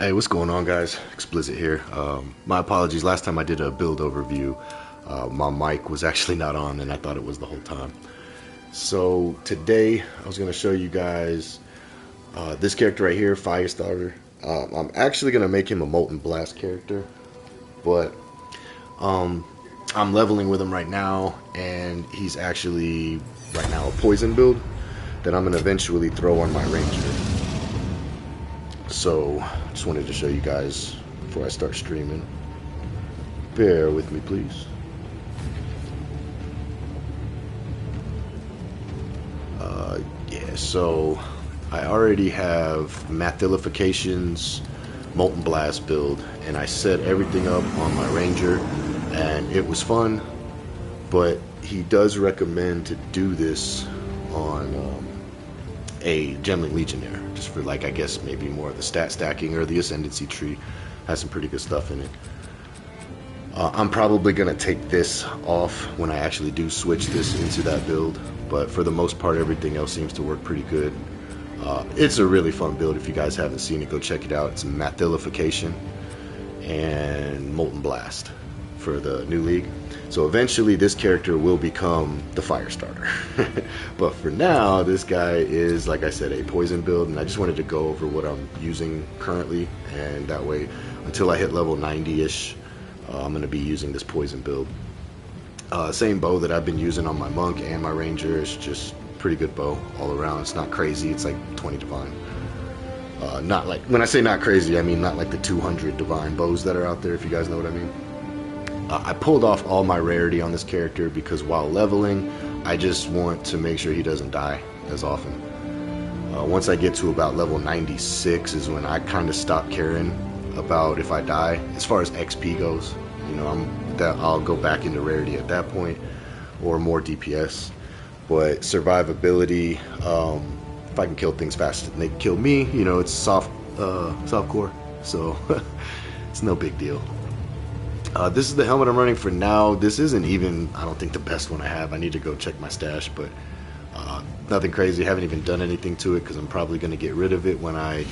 Hey, what's going on, guys? Xsplzit here. My apologies. Last time I did a build overview, my mic was actually not on, and I thought it was the whole time. So today, I was going to show you guys this character right here, Firestarter. I'm actually going to make him a Molten Blast character, but I'm leveling with him right now, and he's actually right now a poison build that I'm going to eventually throw on my ranger. So, just wanted to show you guys before I start streaming. Bear with me, please. Yeah, so I already have Mathilification's Molten Blast build, and I set everything up on my Ranger, and it was fun, but he does recommend to do this on a Gemling Legionaire, just for, like, I guess maybe more of the stat stacking or the ascendancy tree. Has some pretty good stuff in it. I'm probably going to take this off when I actually do switch this into that build, but for the most part everything else seems to work pretty good. It's a really fun build. If you guys haven't seen it, go check it out. It's Mathilification and Molten Blast for the new league. So eventually this character will become the Firestarter. But for now, this guy is, like I said, a poison build, and I just wanted to go over what I'm using currently, and that way until I hit level 90-ish, I'm going to be using this poison build. Same bow that I've been using on my monk and my ranger. It's just pretty good bow all around. It's not crazy. It's like 20 divine. Not like, when I say not crazy, I mean not like the 200 divine bows that are out there, if you guys know what I mean. I pulled off all my rarity on this character because while leveling, I just want to make sure he doesn't die as often. Once I get to about level 96 is when I kind of stop caring about if I die. As far as XP goes, you know, I'll go back into rarity at that point, or more DPS. But survivability, if I can kill things faster than they can kill me, you know, it's soft core, so it's no big deal. This is the helmet I'm running for now. This isn't even, I don't think, the best one I have. I need to go check my stash, but nothing crazy. I haven't even done anything to it because I'm probably going to get rid of it when I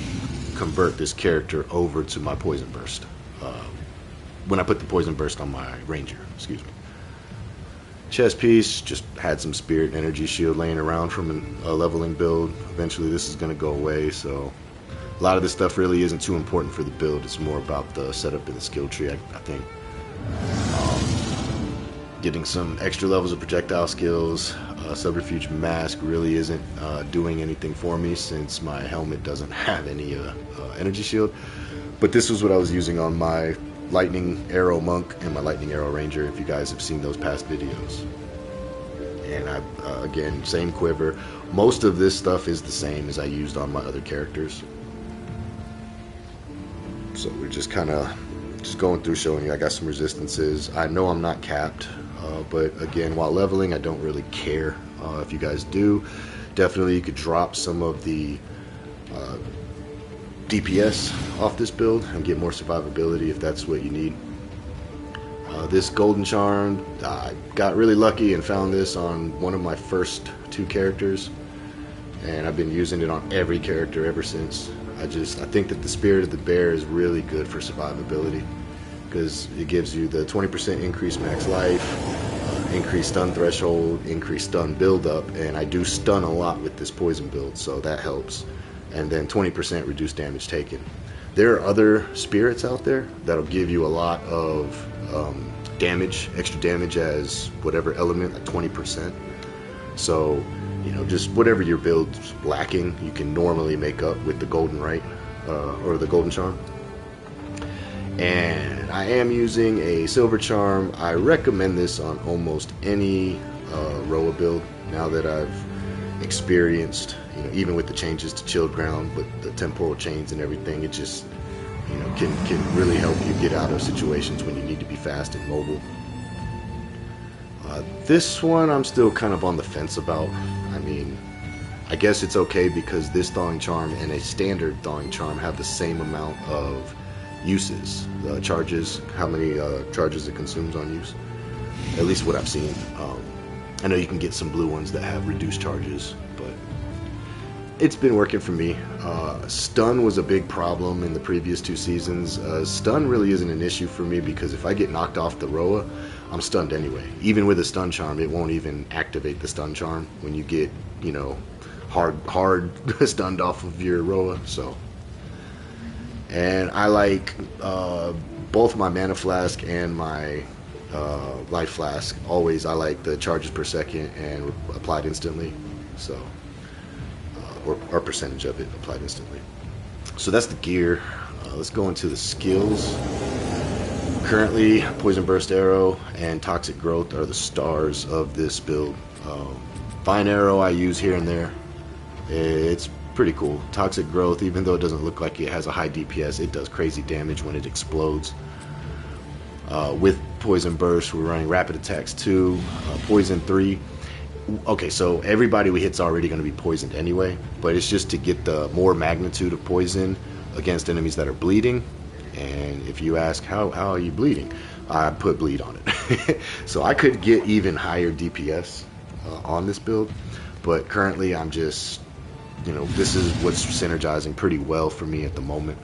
convert this character over to my Poisonburst. When I put the Poisonburst on my Ranger, excuse me. Chest piece, just had some Spirit Energy Shield laying around from a leveling build. Eventually this is going to go away, so a lot of this stuff really isn't too important for the build. It's more about the setup and the skill tree, I think. Getting some extra levels of projectile skills. Subterfuge Mask really isn't doing anything for me since my helmet doesn't have any energy shield. But this was what I was using on my Lightning Arrow Monk and my Lightning Arrow Ranger, if you guys have seen those past videos. And again, same quiver. Most of this stuff is the same as I used on my other characters. So we're just kind of going through showing you I got some resistances. I know I'm not capped, but again, while leveling, I don't really care. If you guys do, definitely you could drop some of the DPS off this build and get more survivability if that's what you need. This Golden Charm, I got really lucky and found this on one of my first two characters, and I've been using it on every character ever since. I think that the Spirit of the Bear is really good for survivability because it gives you the 20% increased max life, increased stun threshold, increased stun buildup, and I do stun a lot with this poison build, so that helps. And then 20% reduced damage taken. There are other spirits out there that'll give you a lot of damage, extra damage as whatever element, like 20%. So, you know, just whatever your build's lacking, you can normally make up with the Golden Right, or the Golden Charm. And I am using a Silver Charm. I recommend this on almost any Roa build now that I've experienced, you know, even with the changes to Chilled Ground, with the temporal chains and everything, it just, you know, can really help you get out of situations when you need to be fast and mobile. This one I'm still kind of on the fence about. I mean, I guess it's okay because this Thawing Charm and a standard Thawing Charm have the same amount of uses. Charges, how many charges it consumes on use. At least what I've seen. I know you can get some blue ones that have reduced charges, but It's been working for me. Stun was a big problem in the previous 2 seasons. Stun really isn't an issue for me because if I get knocked off the Roa, I'm stunned anyway. Even with a stun charm, it won't even activate the stun charm when you get, you know, hard stunned off of your Roa. So, and I like both my mana flask and my life flask. Always, I like the charges per second and applied instantly. So. Or percentage of it applied instantly. So that's the gear. Let's go into the skills. Currently, Poisonburst Arrow and Toxic Growth are the stars of this build. Vine Arrow I use here and there. It's pretty cool. Toxic Growth, even though it doesn't look like it has a high DPS, it does crazy damage when it explodes. With Poison Burst, we're running Rapid Attacks 2, Poison 3. Okay, so everybody we hit's already going to be poisoned anyway, but it's just to get the more magnitude of poison against enemies that are bleeding. And if you ask how are you bleeding, I put bleed on it. So I could get even higher DPS on this build, but currently I'm just, you know, this is what's synergizing pretty well for me at the moment.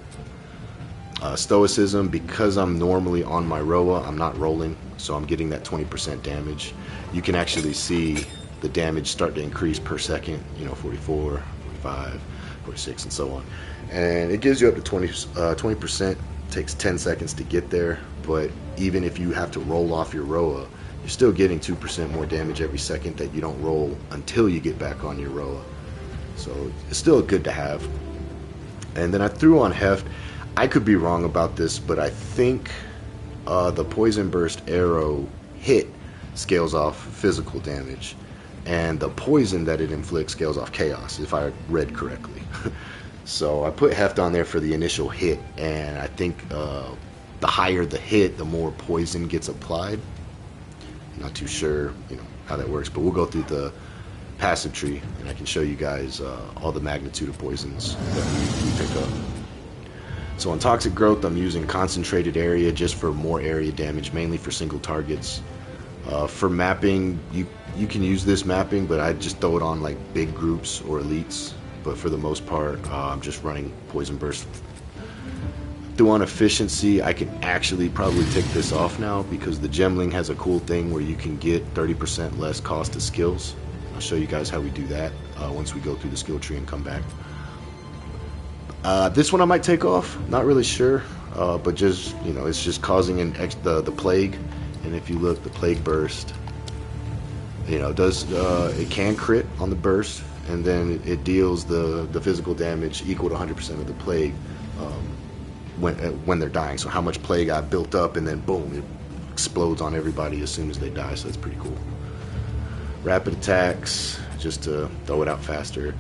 Stoicism, because I'm normally on my Roa, I'm not rolling, so I'm getting that 20% damage. You can actually see the damage start to increase per second, you know, 44, 45, 46, and so on. And it gives you up to 20%. Takes 10 seconds to get there, but even if you have to roll off your Roa, you're still getting 2% more damage every second that you don't roll until you get back on your Roa. So it's still good to have. And then I threw on Heft. I could be wrong about this, but I think the Poison Burst Arrow hit scales off physical damage, and the poison that it inflicts scales off chaos, if I read correctly. So I put Heft on there for the initial hit, and I think the higher the hit, the more poison gets applied. I'm not too sure, you know, how that works, but we'll go through the passive tree, and I can show you guys all the magnitude of poisons that we pick up. So on Toxic Growth, I'm using Concentrated Area just for more area damage, mainly for single targets. For mapping, you can use this mapping, but I just throw it on like big groups or elites. But for the most part, I'm just running Poison Burst. Through on Efficiency, I can actually probably take this off now because the Gemling has a cool thing where you can get 30% less cost of skills. I'll show you guys how we do that once we go through the skill tree and come back. This one I might take off, not really sure, but just, you know, it's just causing the plague. And if you look, the plague burst, you know, it can crit on the burst, and then it deals the physical damage equal to 100% of the plague when they're dying. So how much plague I built up, and then boom, it explodes on everybody as soon as they die. So that's pretty cool. Rapid attacks, just to throw it out faster.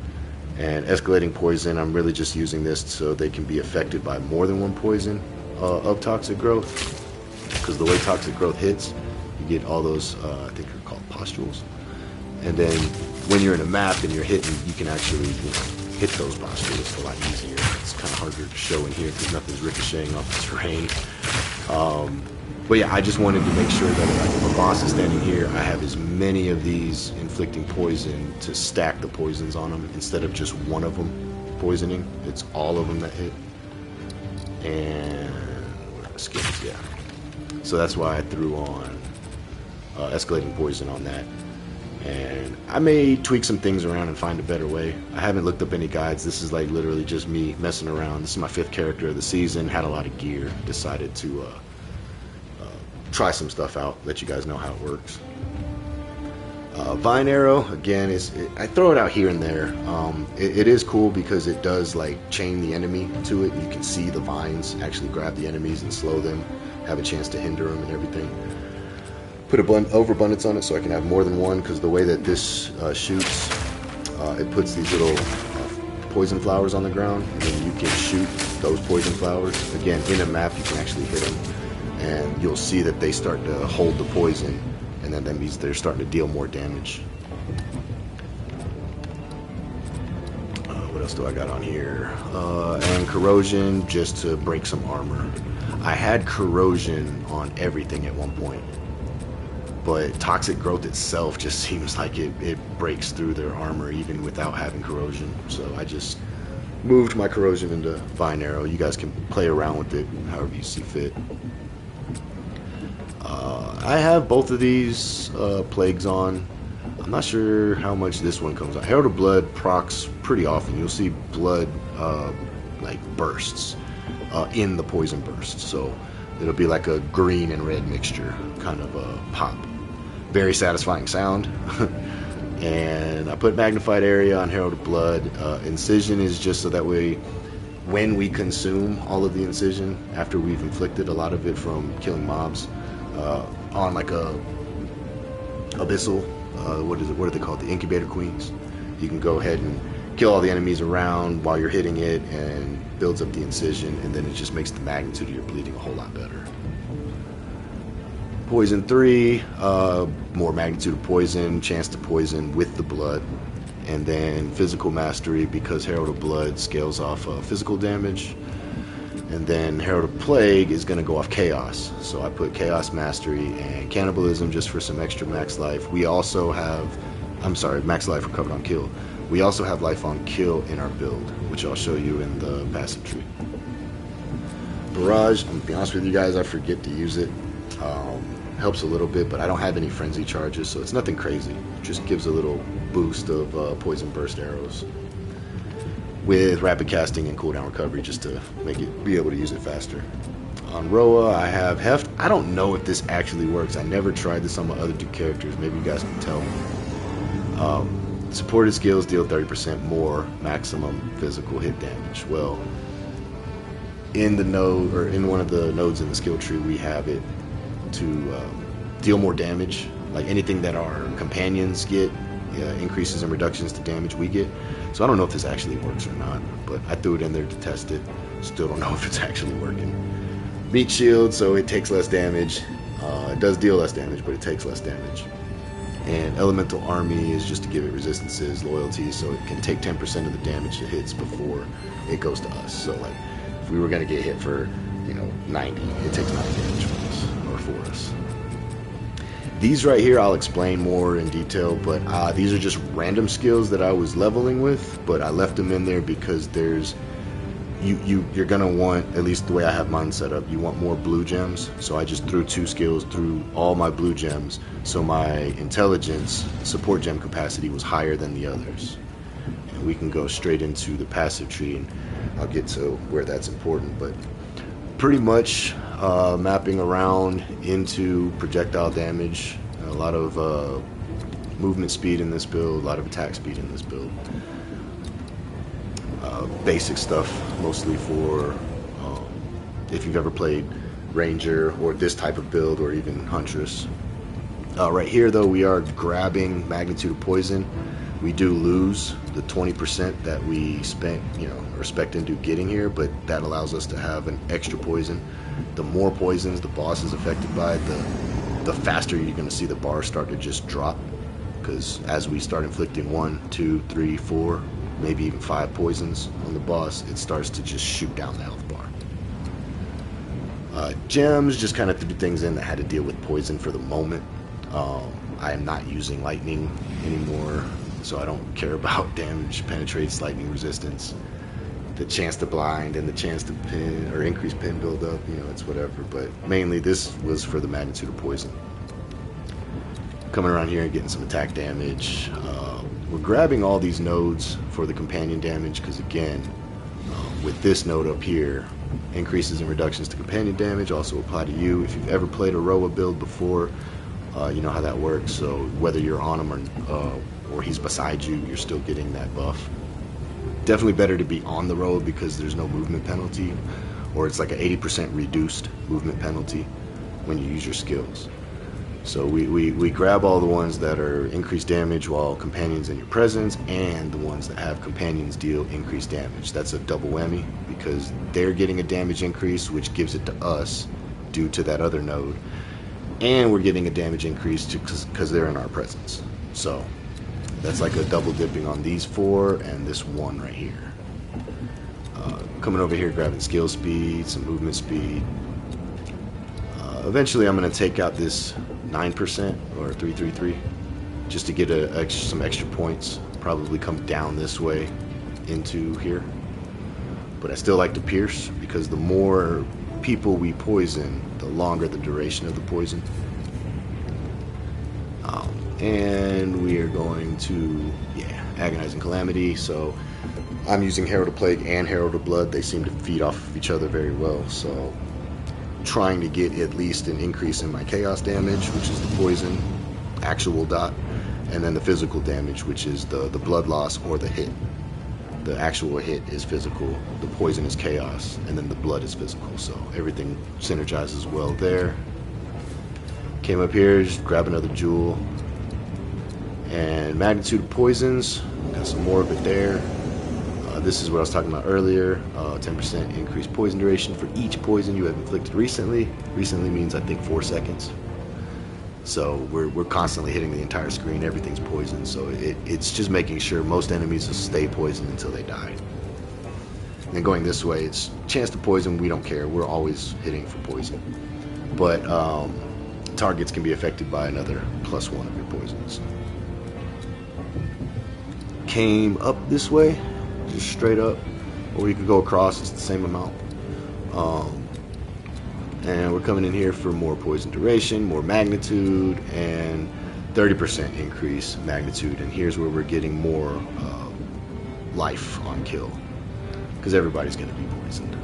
And escalating poison, I'm really just using this so they can be affected by more than one poison of Toxic Growth. Because the way Toxic Growth hits, you get all those, I think they're called pustules. And then when you're in a map and you're hitting, you can actually, you know, hit those pustules a lot easier. It's kind of harder to show in here because nothing's ricocheting off the terrain. But yeah, I just wanted to make sure that like, if a boss is standing here, I have as many of these inflicting poison to stack the poisons on them instead of just one of them poisoning. It's all of them that hit. And skills, yeah. So that's why I threw on escalating poison on that. And I may tweak some things around and find a better way. I haven't looked up any guides. This is like literally just me messing around. This is my 5th character of the season. Had a lot of gear. Decided to try some stuff out. Let you guys know how it works. Vine Arrow, again, I throw it out here and there. It is cool because it does like chain the enemy to it. You can see the vines actually grab the enemies and slow them. Have a chance to hinder them and everything. Put overabundance on it so I can have more than one, because the way that this shoots, it puts these little poison flowers on the ground, and then you can shoot those poison flowers. Again, in a map, you can actually hit them, and you'll see that they start to hold the poison, and then that means they're starting to deal more damage. What else do I got on here? And Corrosion, just to break some armor. I had Corrosion on everything at one point, but Toxic Growth itself just seems like it breaks through their armor even without having corrosion. So I just moved my corrosion into Vine Arrow. You guys can play around with it however you see fit. I have both of these plagues on. I'm not sure how much this one comes on. Herald of Blood procs pretty often. You'll see blood like bursts in the poison burst. So it'll be like a green and red mixture kind of a pop. Very satisfying sound. And I put Magnified Area on Herald of Blood. Incision is just so that way when we consume all of the incision after we've inflicted a lot of it from killing mobs on like a abyssal, what are they called, the incubator queens, you can go ahead and kill all the enemies around while you're hitting it and builds up the incision, and then it just makes the magnitude of your bleeding a whole lot better. Poison 3, more magnitude of poison, chance to poison with the blood. And then Physical Mastery, because Herald of Blood scales off physical damage. And then Herald of Plague is going to go off Chaos. So I put Chaos Mastery and Cannibalism just for some extra max life. We also have, max life recovered on kill. We also have life on kill in our build, which I'll show you in the passive tree. Barrage, I'm going to be honest with you guys, I forget to use it. Helps a little bit, but I don't have any frenzy charges, so it's nothing crazy. It just gives a little boost of Poisonburst Arrows with rapid casting and cooldown recovery just to make it be able to use it faster. On Roa, I have Heft. I don't know if this actually works. I never tried this on my other two characters. Maybe you guys can tell me. Supported skills deal 30% more maximum physical hit damage. Well, in the node, or in one of the nodes in the skill tree, we have it to deal more damage. Like anything that our companions get, increases and reductions to damage we get. So I don't know if this actually works or not, but I threw it in there to test it. Still don't know if it's actually working. Meat Shield, so it takes less damage. It does deal less damage, but it takes less damage. And Elemental Army is just to give it resistances, loyalty, so it can take 10% of the damage it hits before it goes to us. So like, if we were going to get hit for, 90, it takes 90 damage from us, or for us. These right here I'll explain more in detail, but these are just random skills that I was leveling with, but I left them in there because there's, you're gonna want, at least the way I have mine set up, you want more blue gems. So I just threw 2 skills through all my blue gems, so my intelligence support gem capacity was higher than the others. And we can go straight into the passive tree, and I'll get to where that's important, but pretty much mapping around into projectile damage, a lot of movement speed in this build, a lot of attack speed in this build. Basic stuff mostly for if you've ever played Ranger or this type of build, or even Huntress. Right here though, we are grabbing Magnitude of Poison. We do lose the 20% that we spent, or spec'd into getting here, but that allows us to have an extra poison. The more poisons the boss is affected by, the faster you're going to see the bar start to just drop, because as we start inflicting 1, 2, 3, 4, maybe even 5 poisons on the boss, it starts to just shoot down the health bar. Gems, just kind of threw things in that had to deal with poison for the moment. I am not using lightning anymore, so I don't care about damage penetrates, lightning resistance, the chance to blind, and the chance to pin or increase pin buildup. It's whatever, but mainly this was for the magnitude of poison. Coming around here and getting some attack damage. We're grabbing all these nodes for the companion damage, because again, with this node up here, increases and reductions to companion damage also apply to you. If you've ever played a Roa build before, you know how that works. So whether you're on him or he's beside you, you're still getting that buff. Definitely better to be on the road because there's no movement penalty, or it's like an 80% reduced movement penalty when you use your skills. So we grab all the ones that are increased damage while companions in your presence, and the ones that have companions deal increased damage. That's a double whammy, because they're getting a damage increase, which gives it to us due to that other node, and we're getting a damage increase because they're in our presence. So that's like a double dipping on these 4 and this 1 right here. Coming over here, grabbing skill speed, some movement speed. Eventually I'm going to take out this 9% or 333, just to get some extra points. Probably come down this way into here. But I still like to pierce because the more people we poison, the longer the duration of the poison. And we are going to, Agonizing Calamity. So I'm using Herald of Plague and Herald of Blood. They seem to feed off of each other very well. So trying to get at least an increase in my chaos damage, which is the poison, actual dot, and then the physical damage, which is the blood loss or the hit. The actual hit is physical, the poison is chaos, and then the blood is physical. So everything synergizes well there. Came up here, just grab another jewel. And magnitude of poisons, got some more of it there. This is what I was talking about earlier. 10% increased poison duration for each poison you have inflicted recently. Recently means I think 4 seconds. So we're constantly hitting the entire screen. Everything's poisoned. So it's just making sure most enemies will stay poisoned until they die. And then going this way, it's chance to poison. We don't care. We're always hitting for poison. But targets can be affected by another +1 of your poisons. Came up this way, just straight up, or you could go across. It's the same amount. And we're coming in here for more poison duration, more magnitude, and 30% increase magnitude. And here's where we're getting more life on kill, because everybody's going to be poisoned.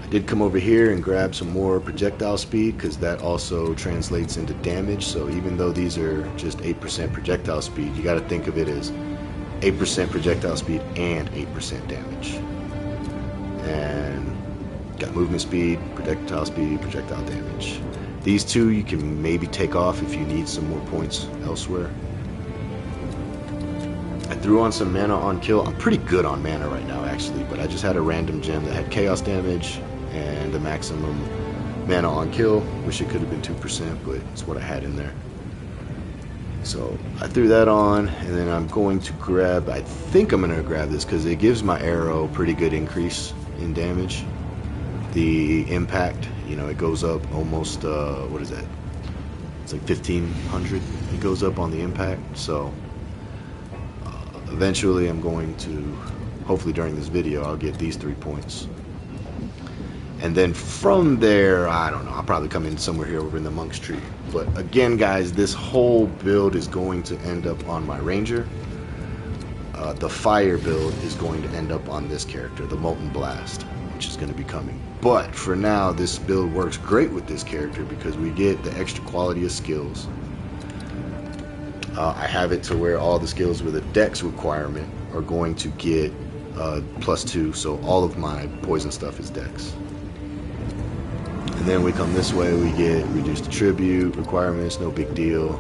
I did come over here and grab some more projectile speed, because that also translates into damage. So even though these are just 8% projectile speed, you got to think of it as 8% projectile speed and 8% damage. And got movement speed, projectile damage. These two you can maybe take off if you need some more points elsewhere. I threw on some mana on kill. I'm pretty good on mana right now actually, but I just had a random gem that had chaos damage and the maximum mana on kill. Wish it could have been 2%, but it's what I had in there. So I threw that on, and then I'm going to grab, I think I'm going to grab this because it gives my arrow pretty good increase in damage. The impact, you know, it goes up almost, what is that? It's like 1500. It goes up on the impact. So eventually I'm going to, hopefully during this video, I'll get these 3 points. And then from there, I don't know, I'll probably come in somewhere here over in the Monk's Tree. But again, guys, this whole build is going to end up on my Ranger. The Fire build is going to end up on this character, the Molten Blast, which is going to be coming. But for now, this build works great with this character because we get the extra quality of skills. I have it to where all the skills with a dex requirement are going to get +2, so all of my poison stuff is dex. And then we come this way, we get reduced tribute requirements, no big deal.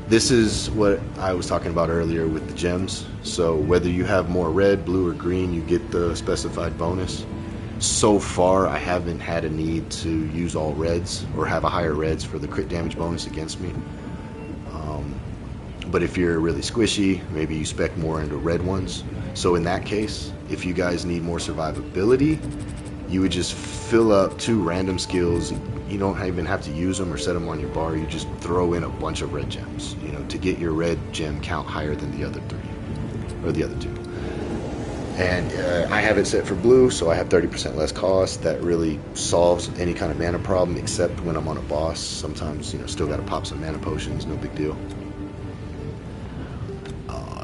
This is what I was talking about earlier with the gems. So whether you have more red, blue, or green, you get the specified bonus. So far, I haven't had a need to use all reds or have a higher reds for the crit damage bonus against me. But if you're really squishy, maybe you spec more into red ones. So in that case, if you guys need more survivability, you would just fill up 2 random skills. You don't even have to use them or set them on your bar. You just throw in a bunch of red gems, you know, to get your red gem count higher than the other 3 or the other 2. And I have it set for blue, so I have 30% less cost. That really solves any kind of mana problem, except when I'm on a boss. Sometimes, you know, still got to pop some mana potions, no big deal.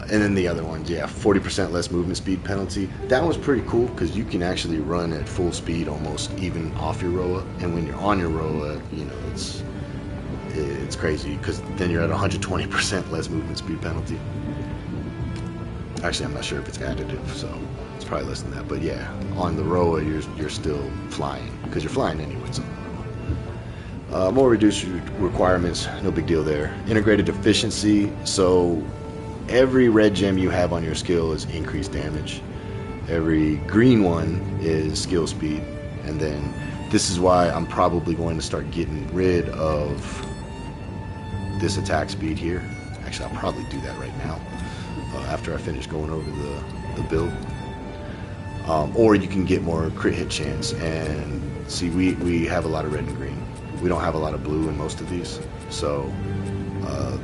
And then the other ones, yeah, 40% less movement speed penalty. That was pretty cool because you can actually run at full speed almost even off your Roa. And when you're on your Roa, you know, it's crazy because then you're at 120% less movement speed penalty. Actually, I'm not sure if it's additive, so it's probably less than that. But yeah, on the Roa, you're still flying because you're flying anyway. So more reduced requirements, no big deal there. Integrated efficiency, so every red gem you have on your skill is increased damage. Every green one is skill speed. And then this is why I'm probably going to start getting rid of this attack speed here. Actually, I'll probably do that right now after I finish going over the build. Or you can get more crit hit chance. And see, we have a lot of red and green. we don't have a lot of blue in most of these. So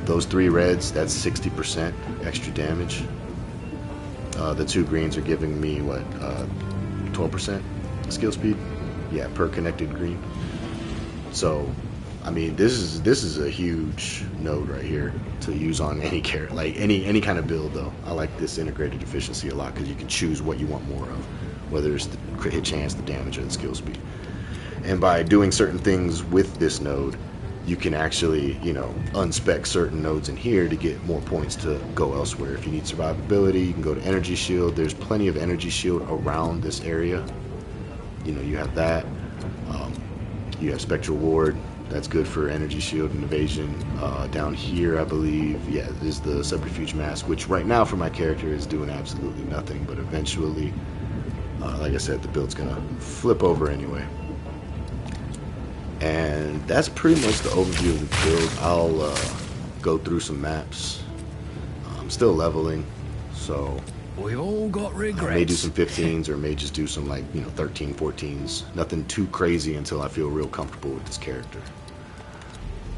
those 3 reds, that's 60% extra damage. The 2 greens are giving me what, 12% skill speed? Yeah, per connected green. So I mean, this is a huge node right here to use on any character, like any kind of build. Though I like this integrated efficiency a lot because you can choose what you want more of, whether it's the crit hit chance, the damage, or the skill speed. And by doing certain things with this node, you can actually, you know, unspec certain nodes in here to get more points to go elsewhere. If you need survivability, you can go to energy shield. There's plenty of energy shield around this area. You know, you have that. You have spectral ward. That's good for energy shield and evasion. Down here, I believe, yeah, is the subterfuge mask, which right now for my character is doing absolutely nothing. But eventually, like I said, the build's gonna flip over anyway. And that's pretty much the overview of the build. I'll go through some maps. I'm still leveling, so we've all got regrets. I may do some 15s or may just do some, like, you know, 13, 14s. Nothing too crazy until I feel real comfortable with this character.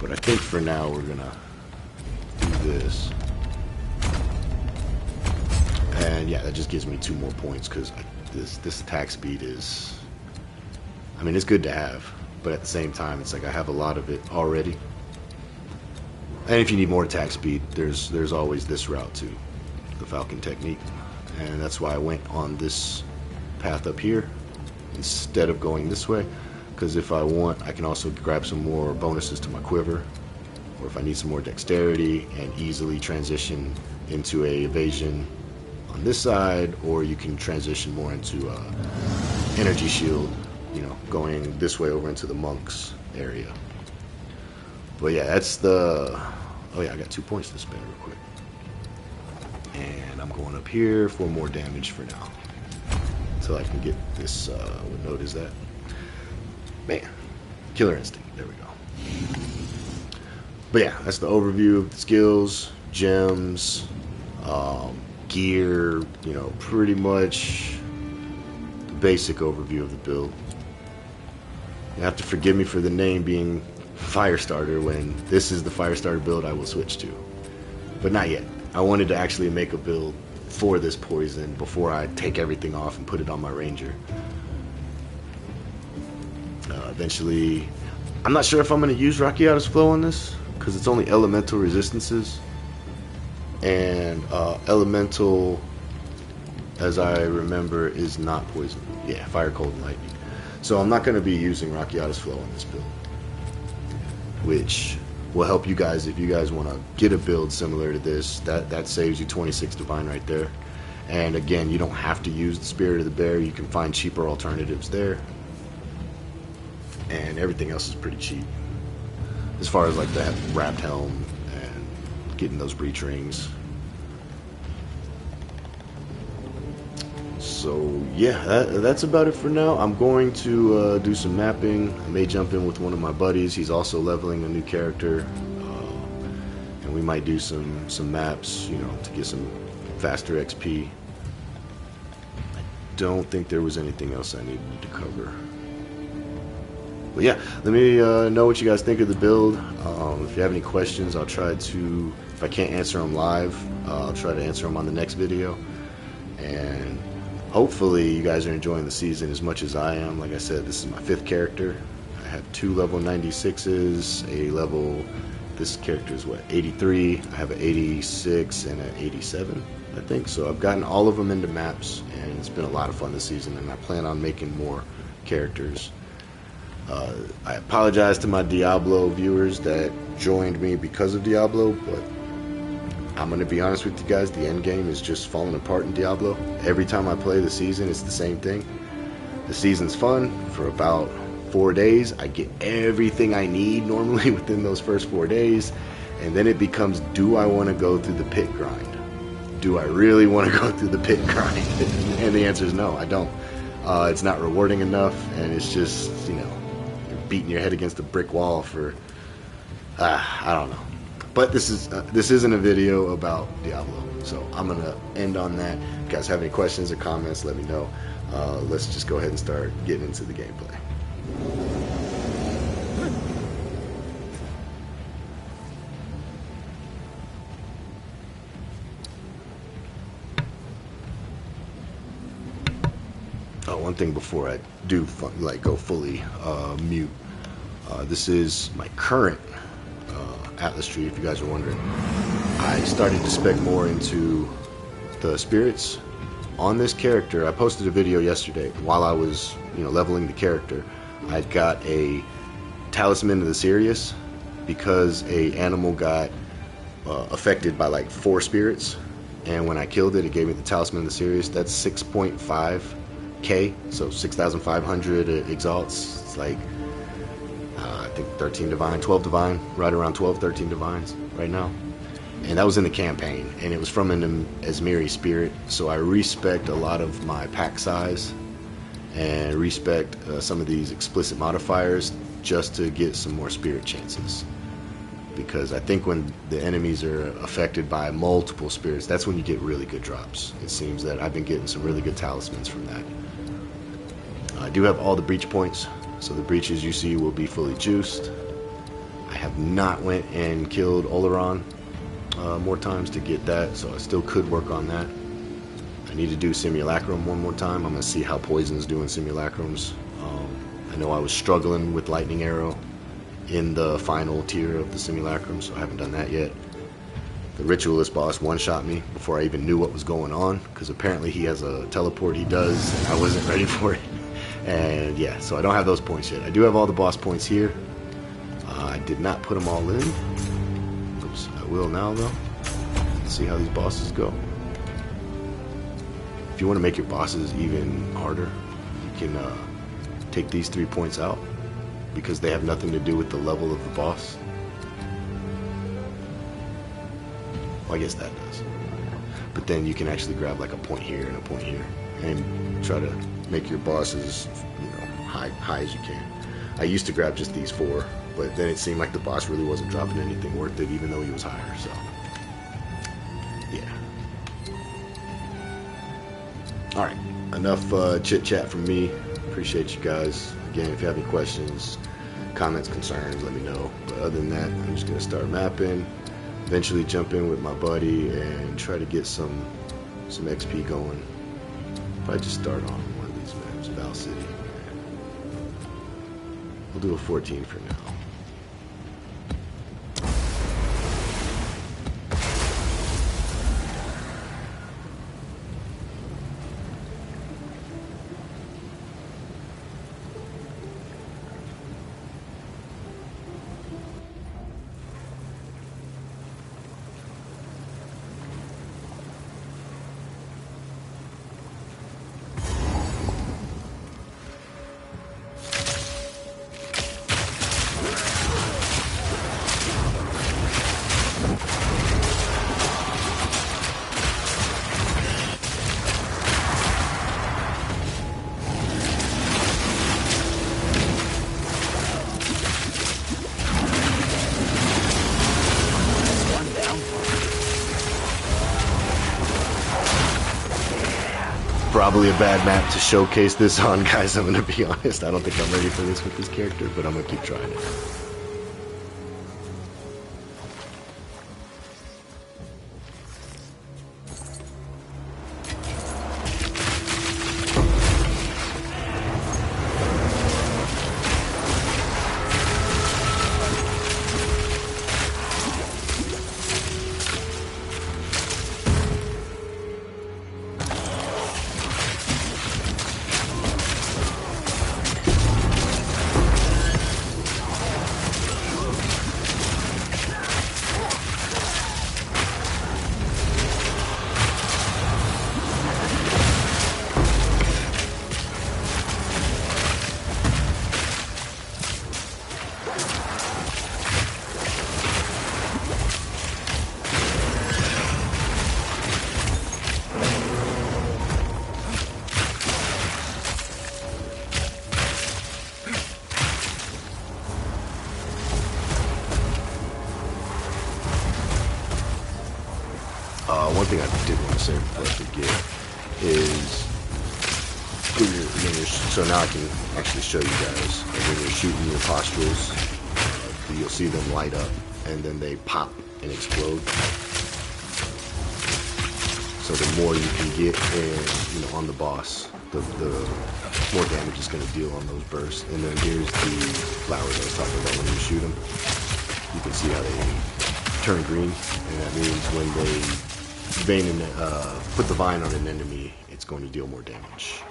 But I think for now we're gonna do this. And yeah, that just gives me 2 more points because this attack speed is, I mean, it's good to have, but at the same time it's like I have a lot of it already. And if you need more attack speed, there's always this route too, the Falcon technique. And that's why I went on this path up here instead of going this way, because if I want, I can also grab some more bonuses to my quiver, or if I need some more dexterity and easily transition into a evasion on this side, or you can transition more into energy shield, you know, going this way over into the monks area. But yeah, that's the, oh yeah, I got 2 points to spend real quick. And I'm going up here for more damage for now, until I can get this, what node is that? Man, Killer Instinct, there we go. But yeah, that's the overview of the skills, gems, gear, you know, pretty much the basic overview of the build. You have to forgive me for the name being Firestarter when this is the Firestarter build I will switch to. But not yet. I wanted to actually make a build for this poison before I take everything off and put it on my ranger. Eventually, I'm not sure if I'm going to use Rakiata's Flow on this because it's only elemental resistances, and elemental, as I remember, is not poison. Yeah, fire, cold, and lightning. So I'm not going to be using Rakiata's Flow on this build, which will help you guys if you guys want to get a build similar to this. That saves you 26 divine right there. And again, you don't have to use the Spirit of the Bear. You can find cheaper alternatives there, and everything else is pretty cheap as far as like that wrapped helm and getting those breach rings. So yeah, that's about it for now. I'm going to do some mapping. I may jump in with one of my buddies. He's also leveling a new character, and we might do some maps, you know, to get some faster XP. I don't think there was anything else I needed to cover. But yeah, let me know what you guys think of the build. If you have any questions, I'll try to, if I can't answer them live, I'll try to answer them on the next video. And hopefully you guys are enjoying the season as much as I am. Like I said, this is my 5th character. I have 2 level 96s, a level, this character is what, 83. I have an 86 and an 87, I think. So I've gotten all of them into maps, and it's been a lot of fun this season, and I plan on making more characters. I apologize to my Diablo viewers that joined me because of Diablo, but I'm going to be honest with you guys, the end game is just falling apart in Diablo. Every time I play the season, it's the same thing. The season's fun for about 4 days. I get everything I need normally within those first 4 days, and then it becomes, do I want to go through the pit grind? Do I really want to go through the pit grind? And the answer is no, I don't. It's not rewarding enough, and it's just, you know, you're beating your head against a brick wall for, I don't know. But this isn't a video about Diablo, so I'm going to end on that. If you guys have any questions or comments, let me know. Let's just go ahead and start getting into the gameplay. one thing before I do like go fully mute. This is my current Atlas tree, if you guys are wondering. I started to spec more into the spirits on this character. I posted a video yesterday while I was, leveling the character. I got a Talisman of the Sirius because a animal got affected by like 4 spirits, and when I killed it, it gave me the Talisman of the Sirius. That's 6.5k, so 6,500 exalts. It's like I think 13 divine, 12 divine, right around 12, 13 divines right now. And that was in the campaign, and it was from an Asmiri spirit, so I respect a lot of my pack size and respect some of these Xsplzit modifiers just to get some more spirit chances. Because I think when the enemies are affected by multiple spirits, that's when you get really good drops. It seems that I've been getting some really good talismans from that. I do have all the breach points, so the breaches you see will be fully juiced. I have not went and killed Oleron more times to get that, so I still could work on that. I need to do Simulacrum one more time. I'm going to see how Poison's doing Simulacrums. I know I was struggling with Lightning Arrow in the final tier of the Simulacrum, so I haven't done that yet. The Ritualist boss one-shot me before I even knew what was going on, because apparently he has a teleport he does, and I wasn't ready for it. And yeah, so I don't have those points yet. I do have all the boss points here. I did not put them all in. Oops, I will now though. Let's see how these bosses go. If you want to make your bosses even harder, you can take these 3 points out, because they have nothing to do with the level of the boss. Well, I guess that does. But then you can actually grab like a point here and a point here, and try to make your bosses, high as you can. I used to grab just these 4, but then it seemed like the boss really wasn't dropping anything worth it, even though he was higher. So, yeah. All right, enough chit chat from me. Appreciate you guys. Again, if you have any questions, comments, concerns, let me know. But other than that, I'm just gonna start mapping, eventually jump in with my buddy and try to get some XP going. Probably just start on one of these maps, Val City. We'll do a 14 for now. Probably a bad map to showcase this on, guys. I'm gonna be honest. I don't think I'm ready for this with this character, but I'm gonna keep trying it. One thing I did want to say before I forget is so now I can actually show you guys. Like when you're shooting your postules, you'll see them light up and then they pop and explode. So the more you can get in, on the boss, the more damage it's going to deal on those bursts. And then here's the flowers I was talking about when you shoot them. You can see how they turn green, and that means when they put the vine on an enemy, it's going to deal more damage.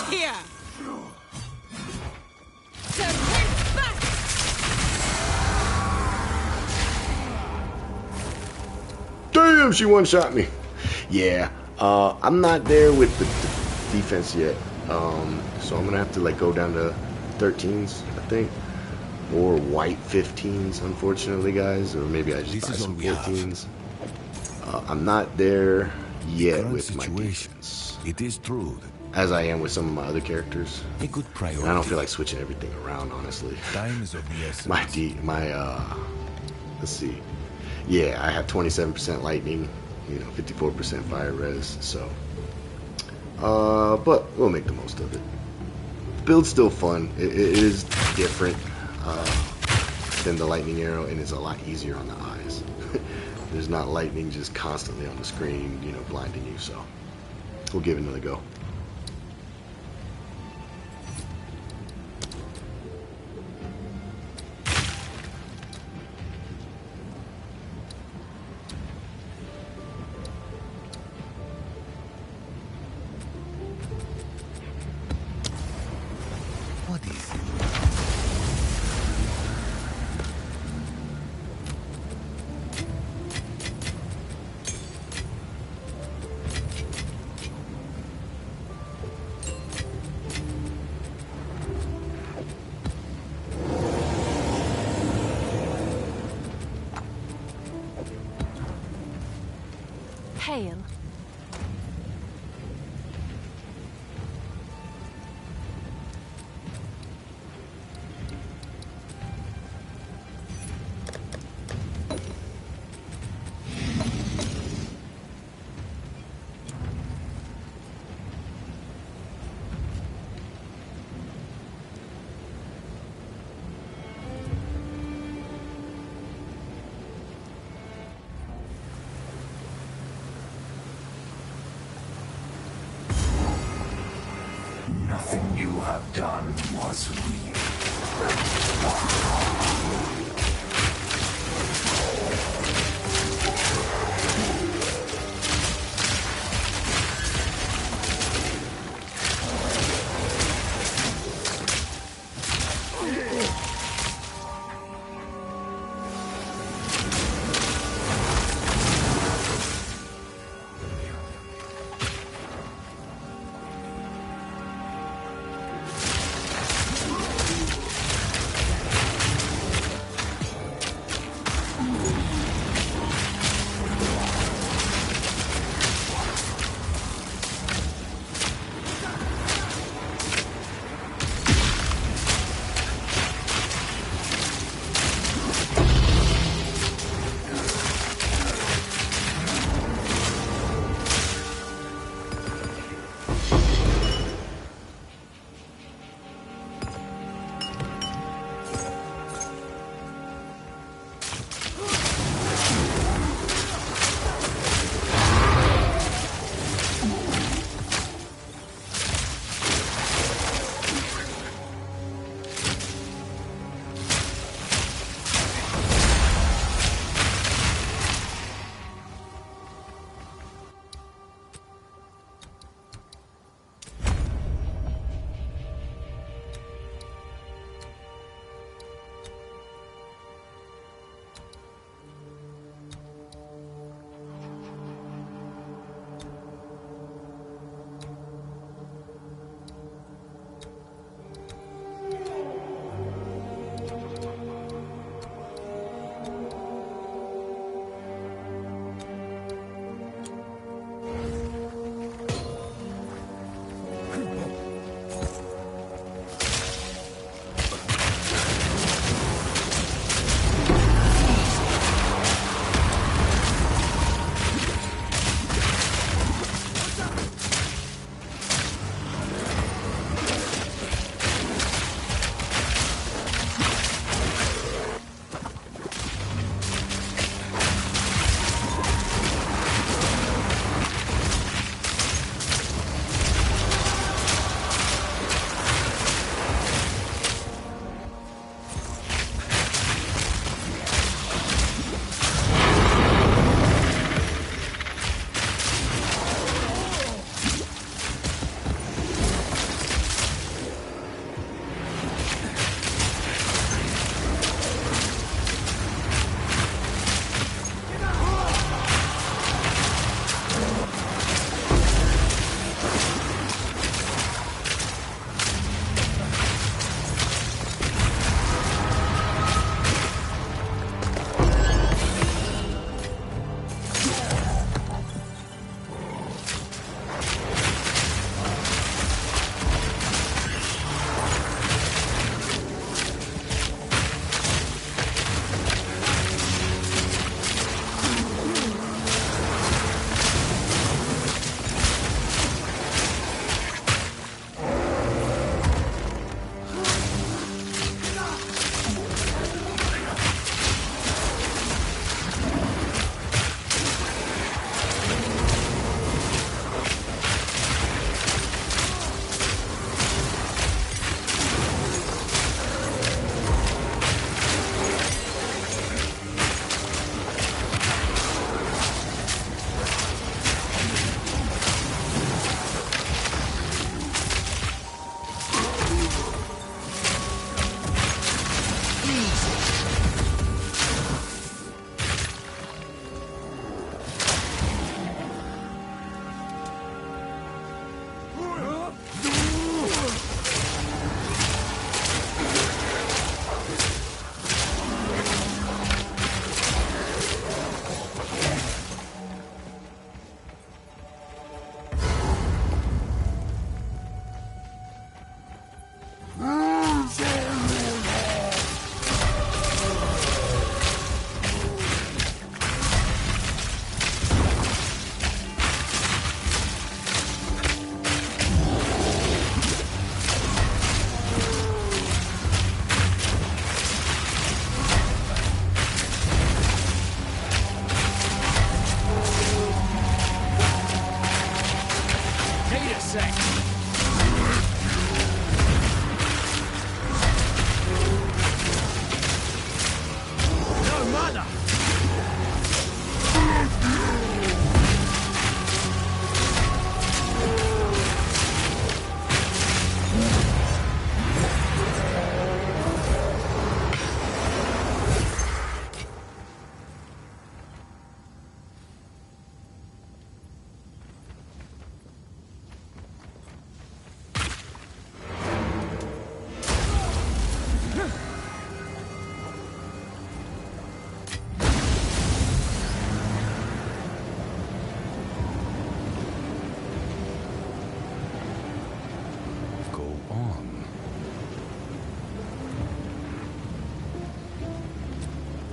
Here! Serpent back! Damn, she one-shot me. Yeah, I'm not there with the defense yet. So I'm gonna have to like go down to 13s, I think, or white 15s, unfortunately, guys, or maybe I just buy some 14s. I'm not there yet with my defense. It is true. As I am with some of my other characters. A good priority. And I don't feel like switching everything around, honestly. Time is of the essence. Let's see. Yeah, I have 27% lightning, 54% fire res, so. But we'll make the most of it. The build's still fun. It is different than the lightning arrow, and it's a lot easier on the eyes. There's not lightning just constantly on the screen, blinding you, so we'll give it another go. What is it? Hail. done was weak.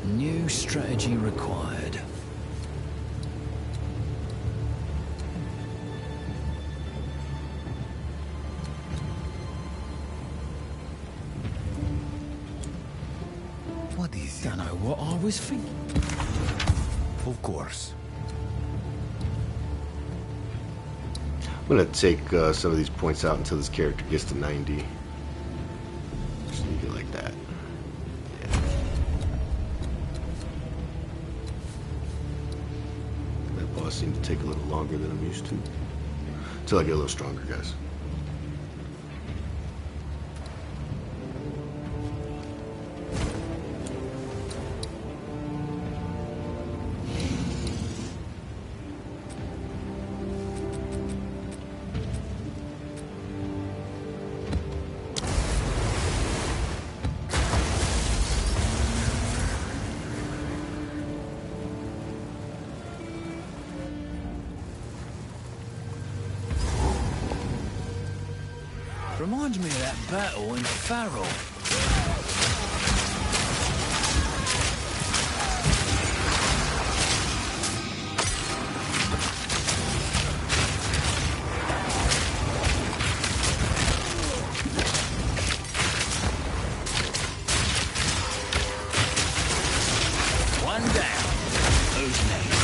New strategy required. What is it? Don't know what I was thinking. Of course. I'm gonna take some of these points out until this character gets to 90. Just leave it like that. Yeah. That boss seemed to take a little longer than I'm used to. Until I get a little stronger, guys. Reminds me of that battle in Farrell. One down. Who's next?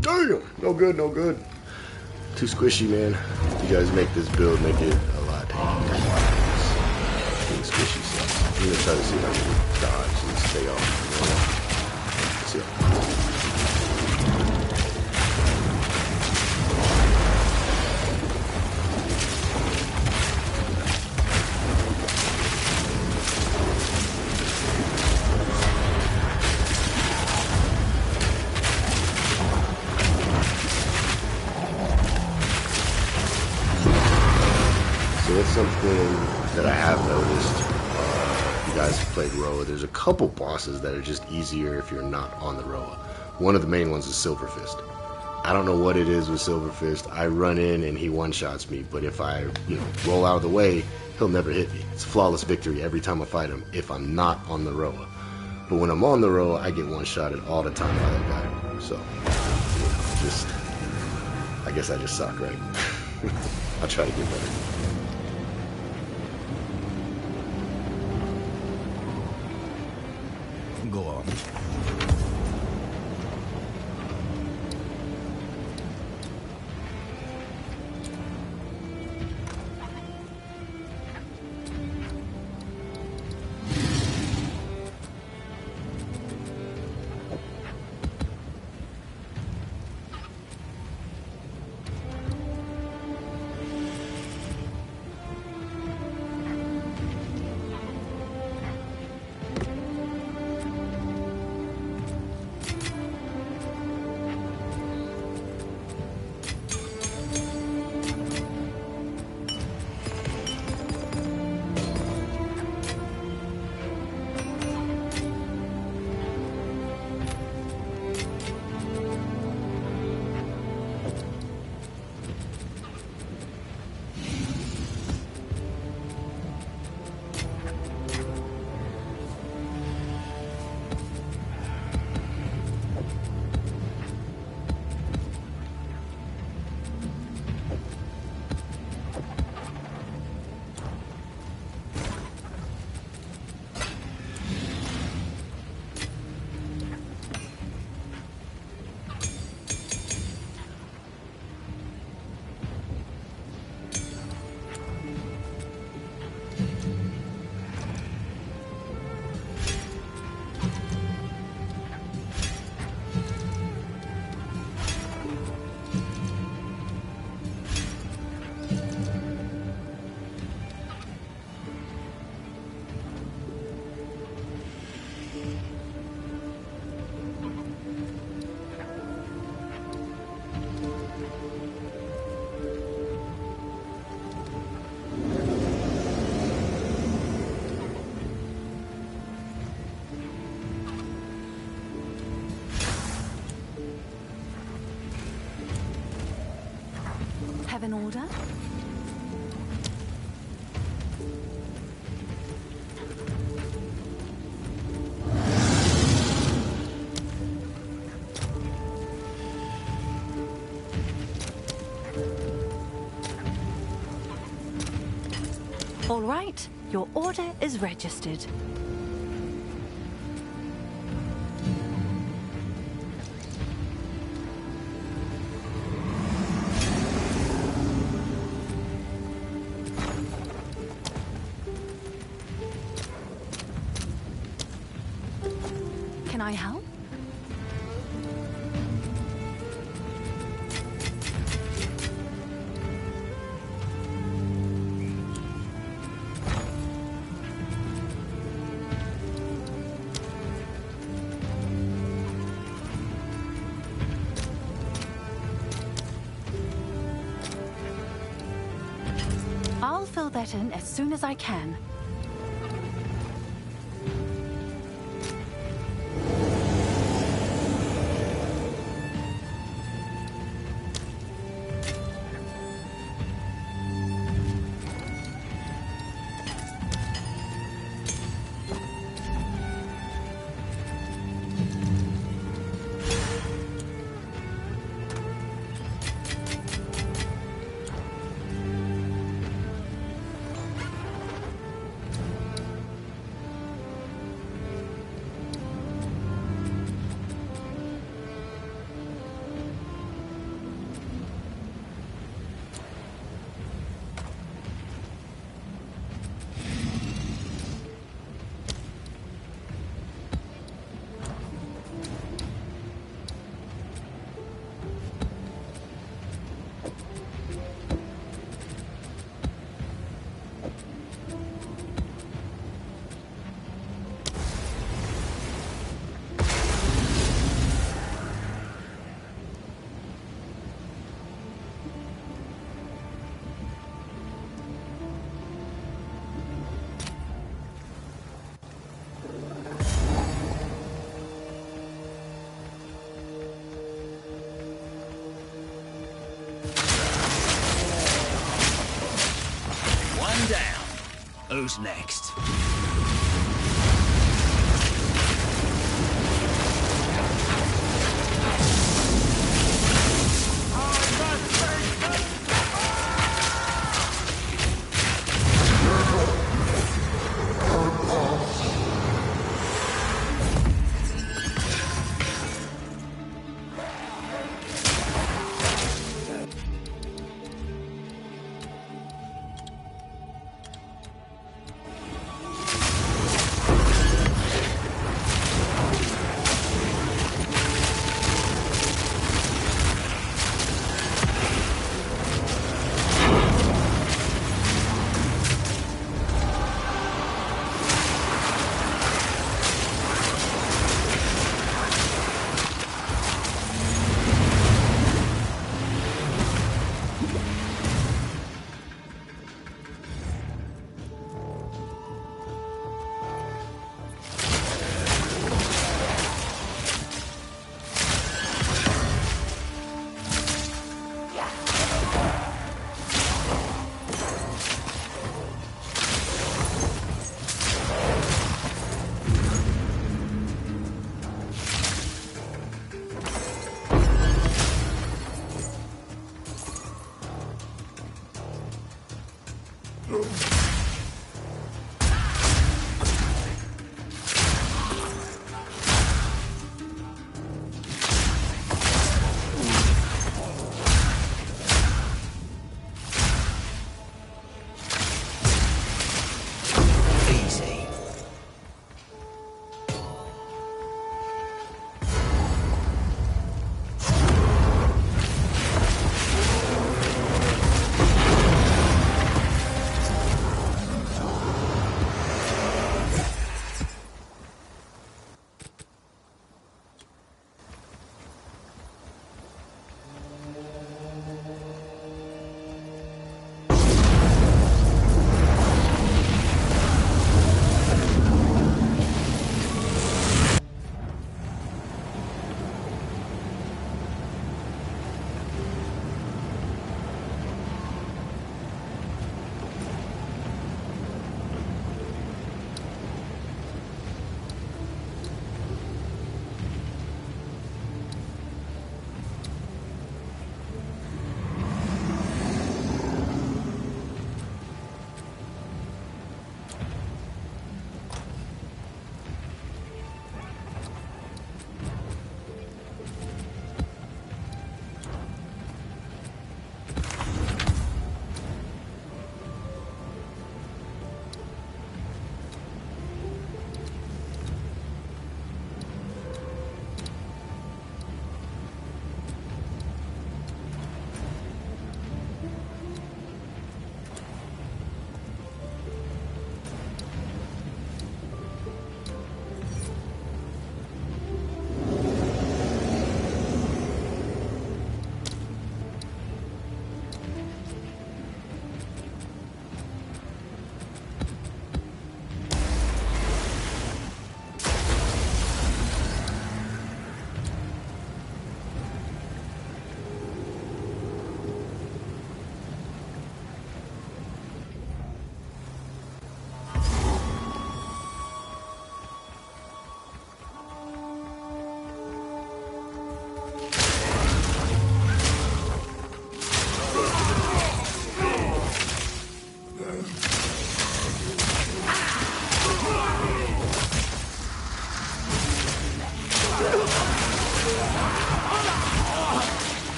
Damn! No good, no good. Too squishy, man. You guys make this build, make it a lot easier. Being squishy sucks. I'm gonna try to see if I can dodge and stay off. You know? See. something that I have noticed. You guys have played Roa. There's a couple bosses that are just easier if you're not on the Roa. One of the main ones is Silverfist. I don't know what it is with Silverfist. I run in and he one-shots me, but if I, roll out of the way, he'll never hit me. It's a flawless victory every time I fight him if I'm not on the Roa. But when I'm on the Roa, I get one-shotted all the time by that guy. So, I guess I just suck, right? I'll try to get better. Go on. Have an order? All right, your order is registered. Can I help? I'll fill that in as soon as I can. down. Who's next?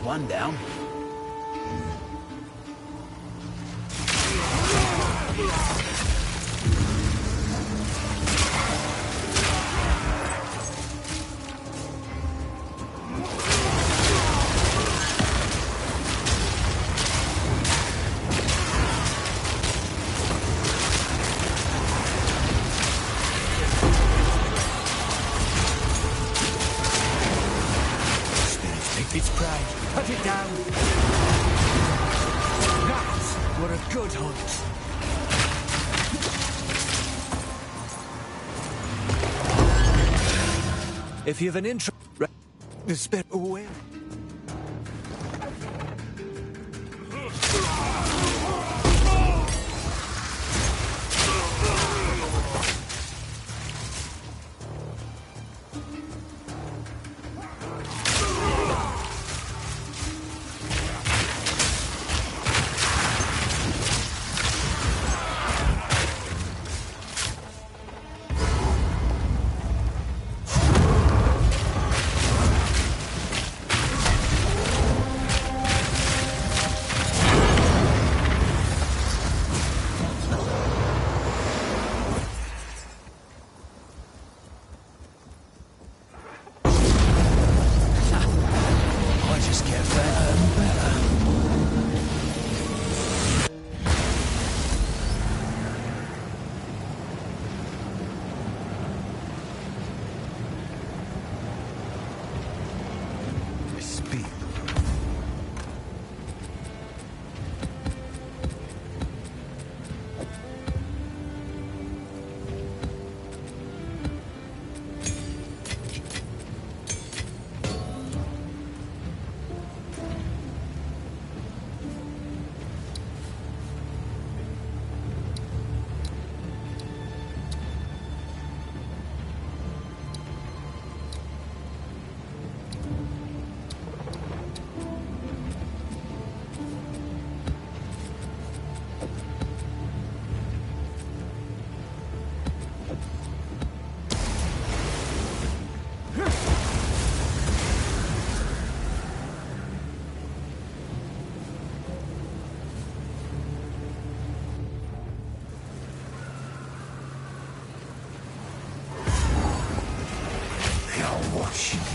One down. It's prey. Cut it down. That were a good hunt. If you've an interest, the spirit away.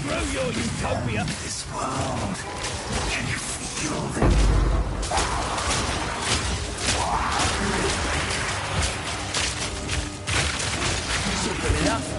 Throw your utopia! This world. Can you feel them? Simple enough.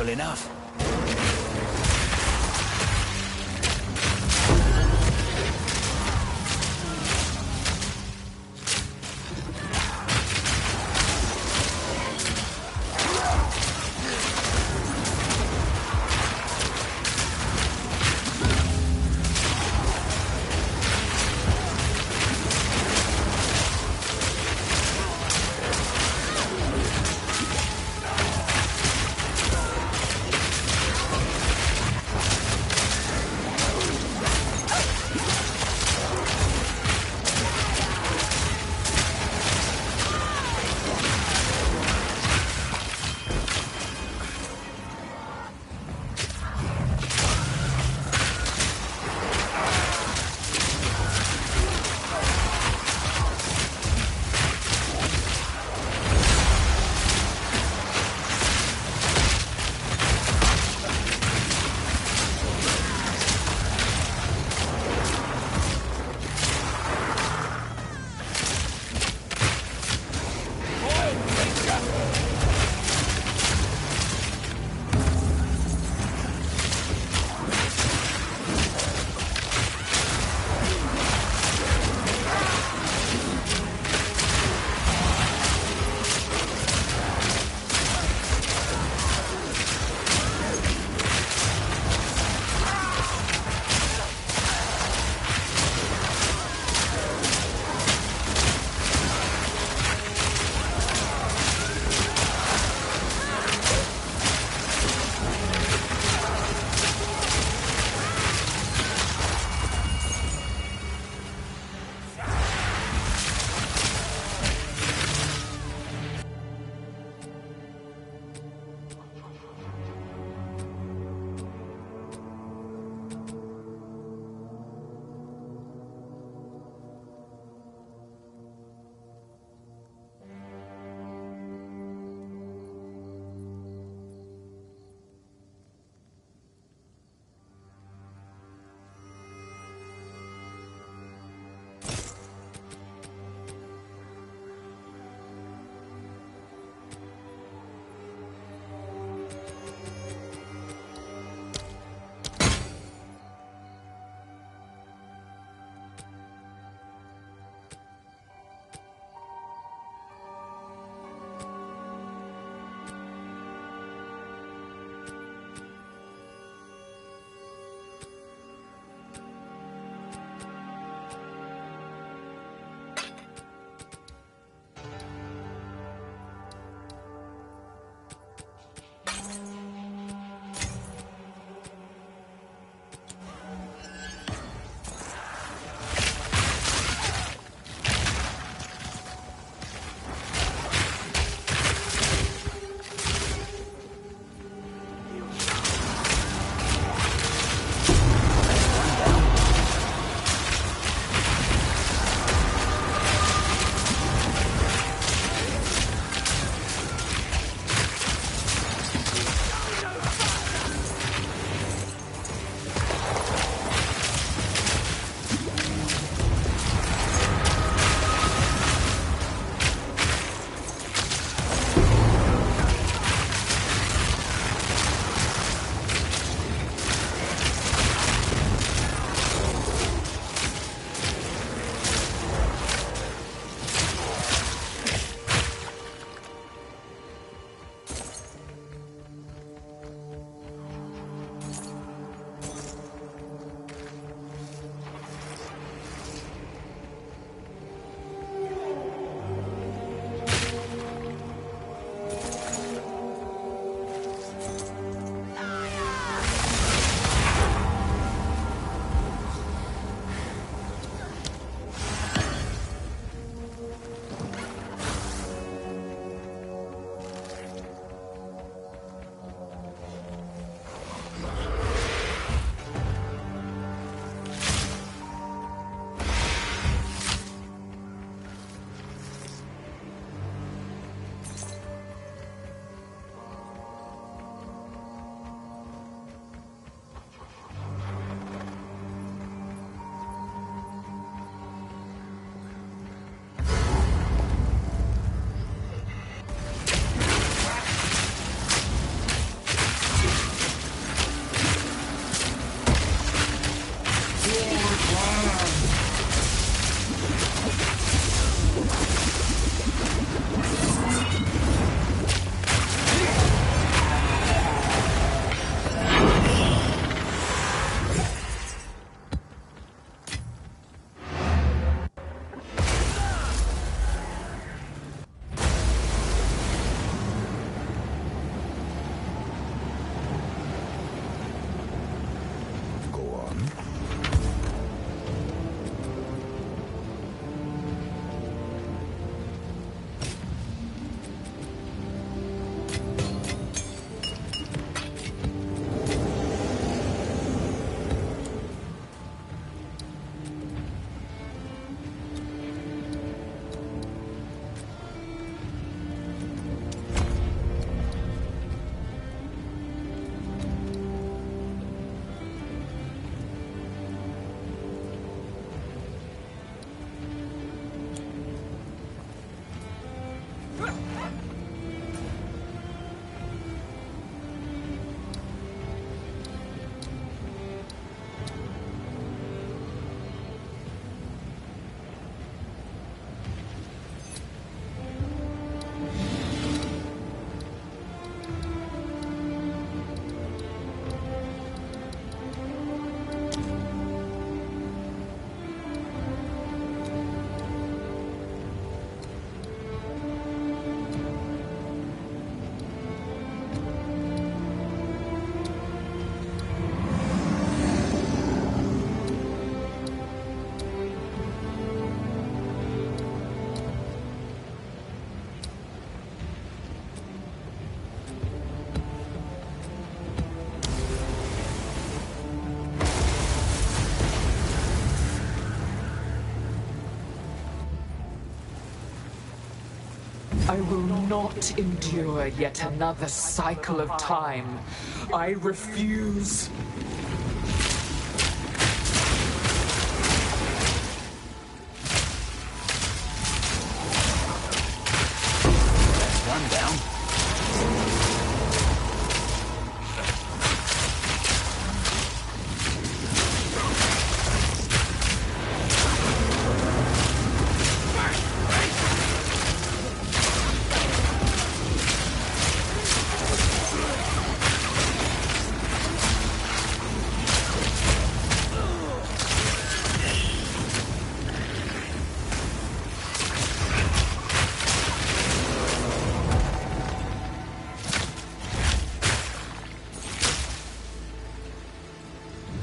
Enough. I will not endure yet another cycle of time. I refuse. One down.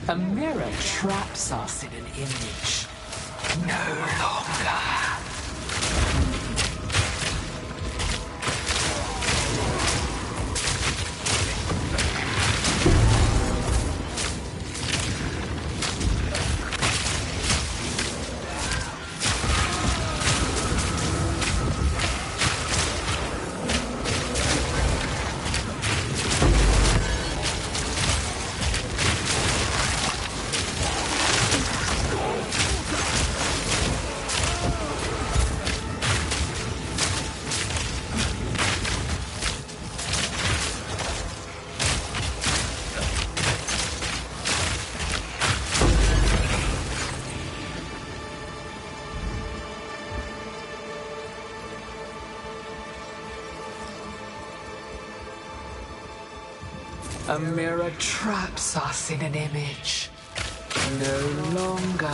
A mirror traps us in an image. No longer. A mirror traps us in an image. No longer.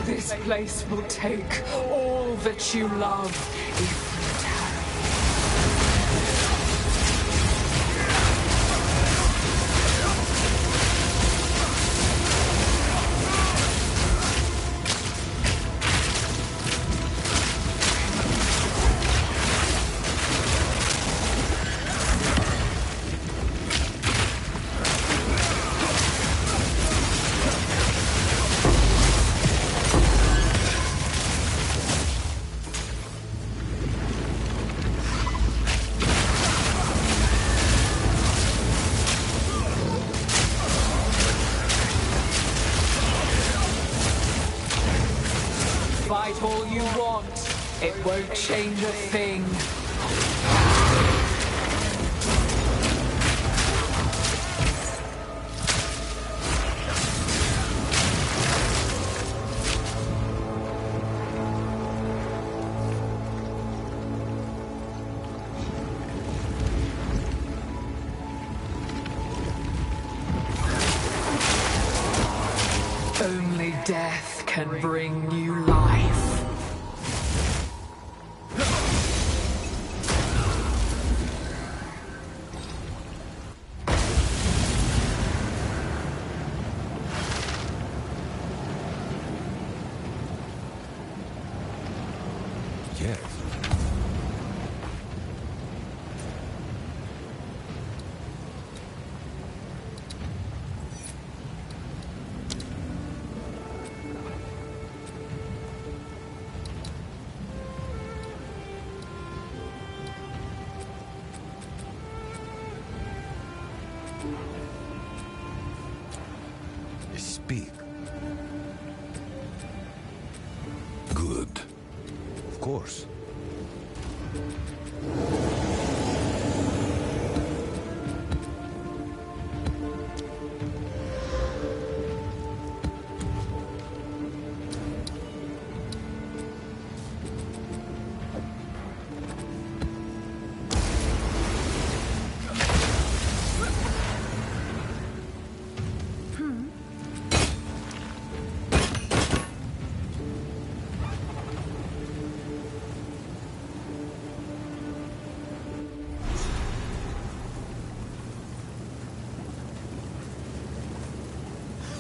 This place will take all that you love if you tarry. Fight all you want. It won't change a thing. Only death can bring new life. Yes. Speak. Good. Of course.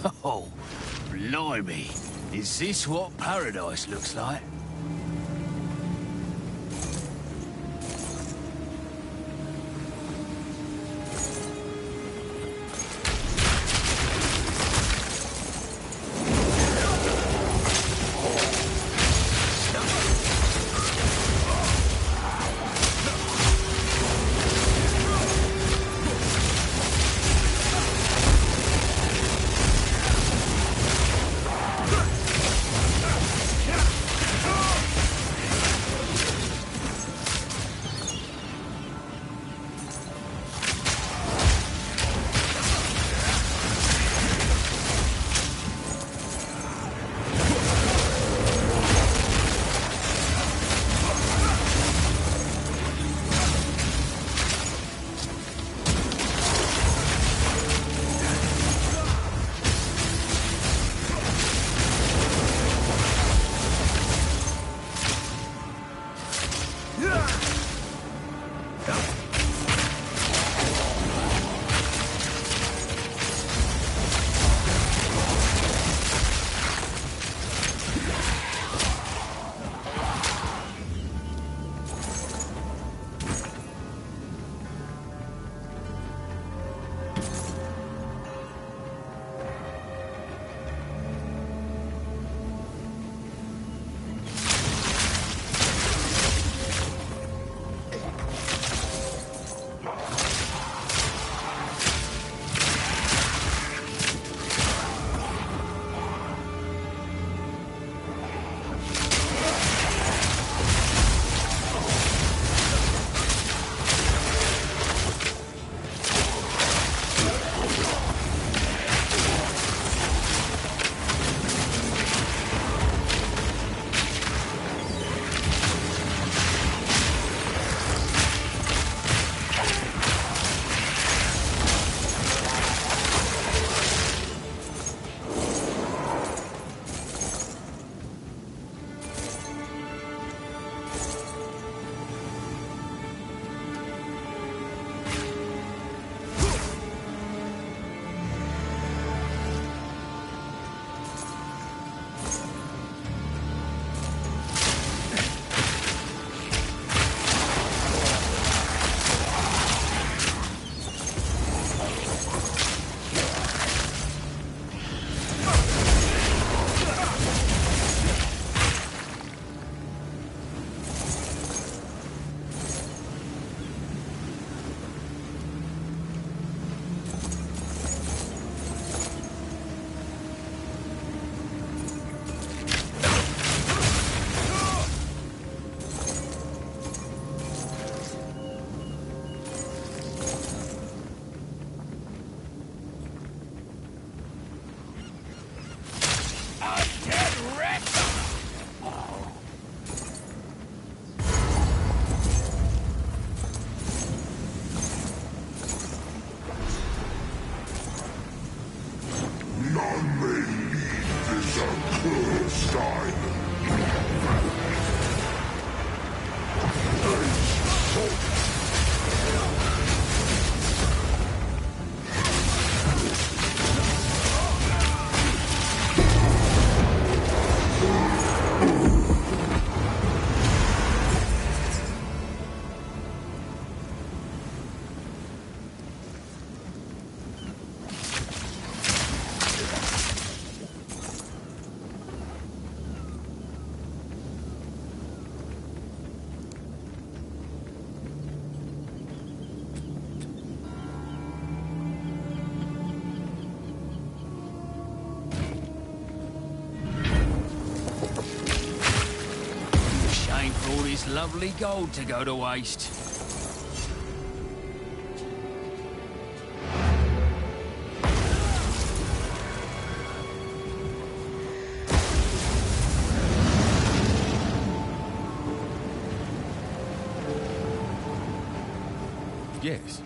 Oh, blimey. Is this what paradise looks like? This lovely gold to go to waste. Yes.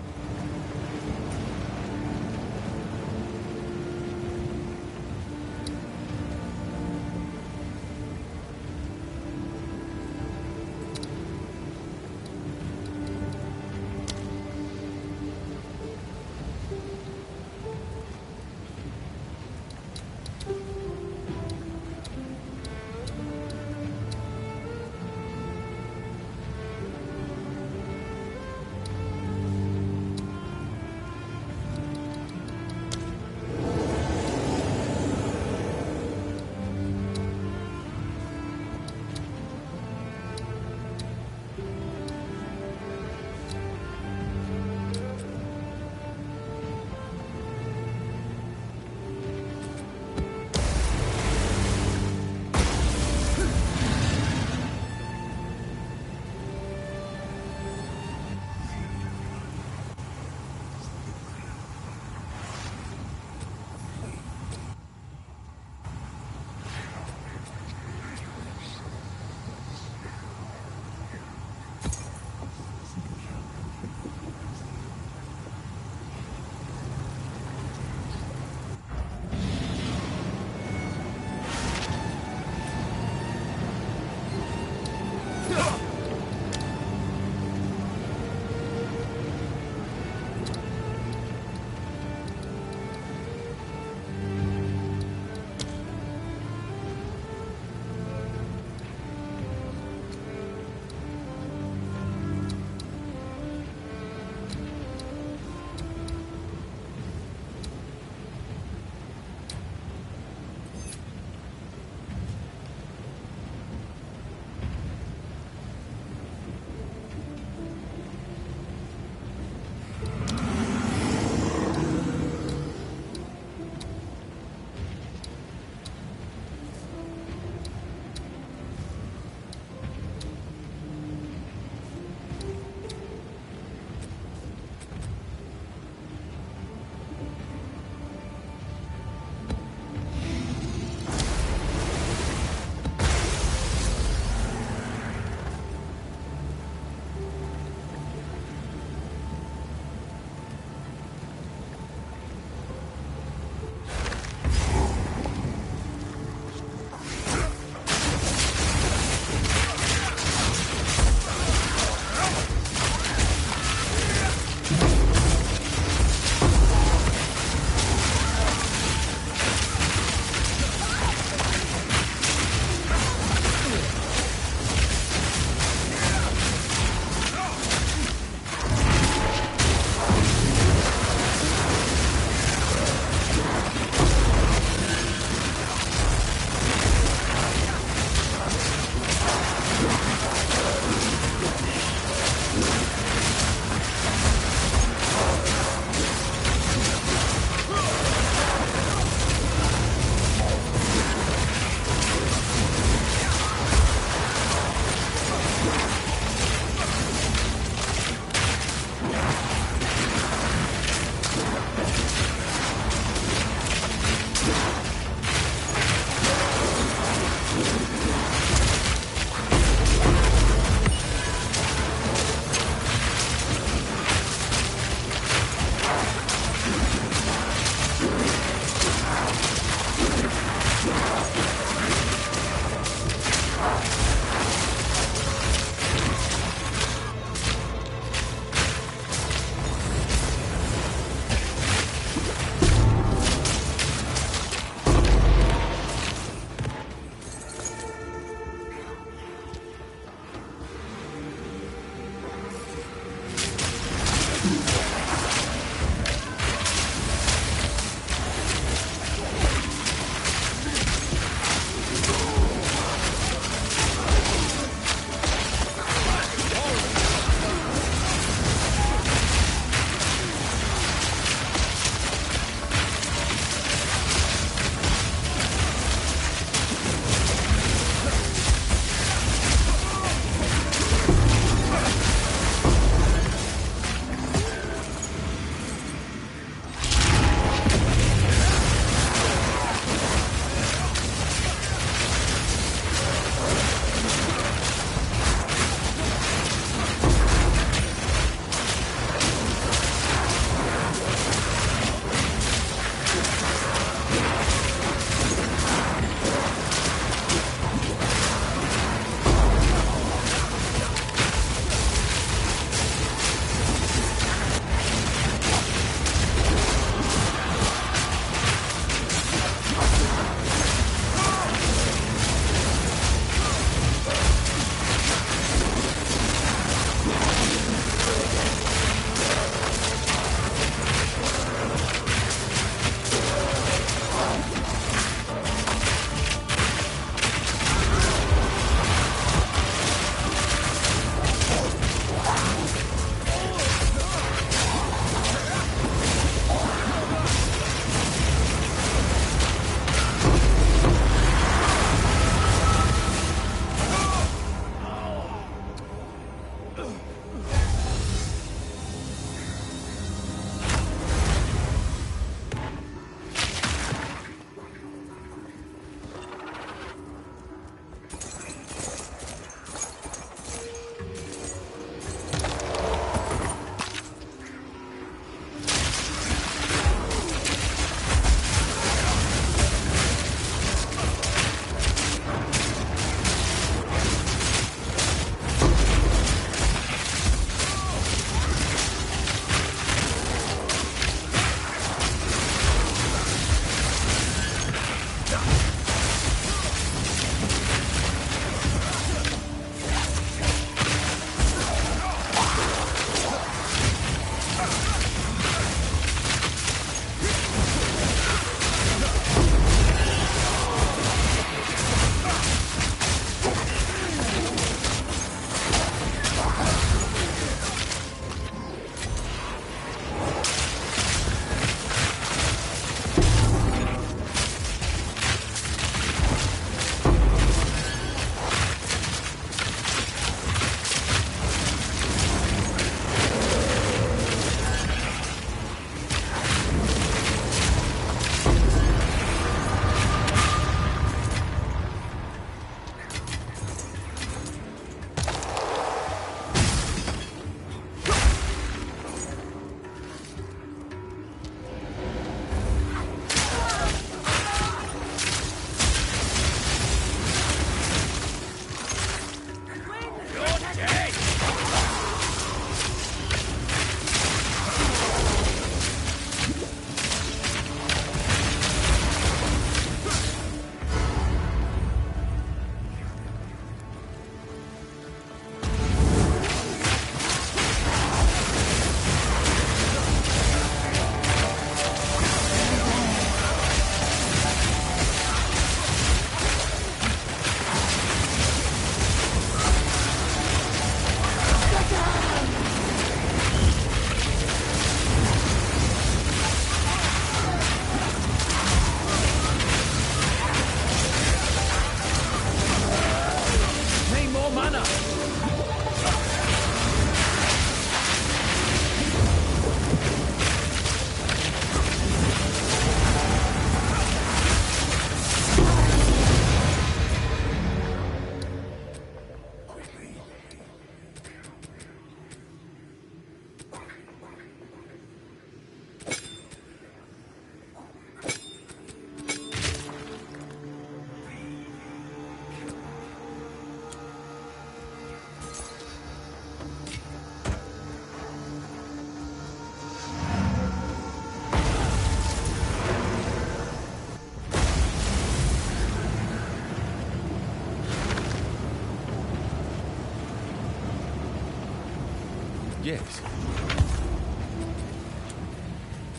Yes.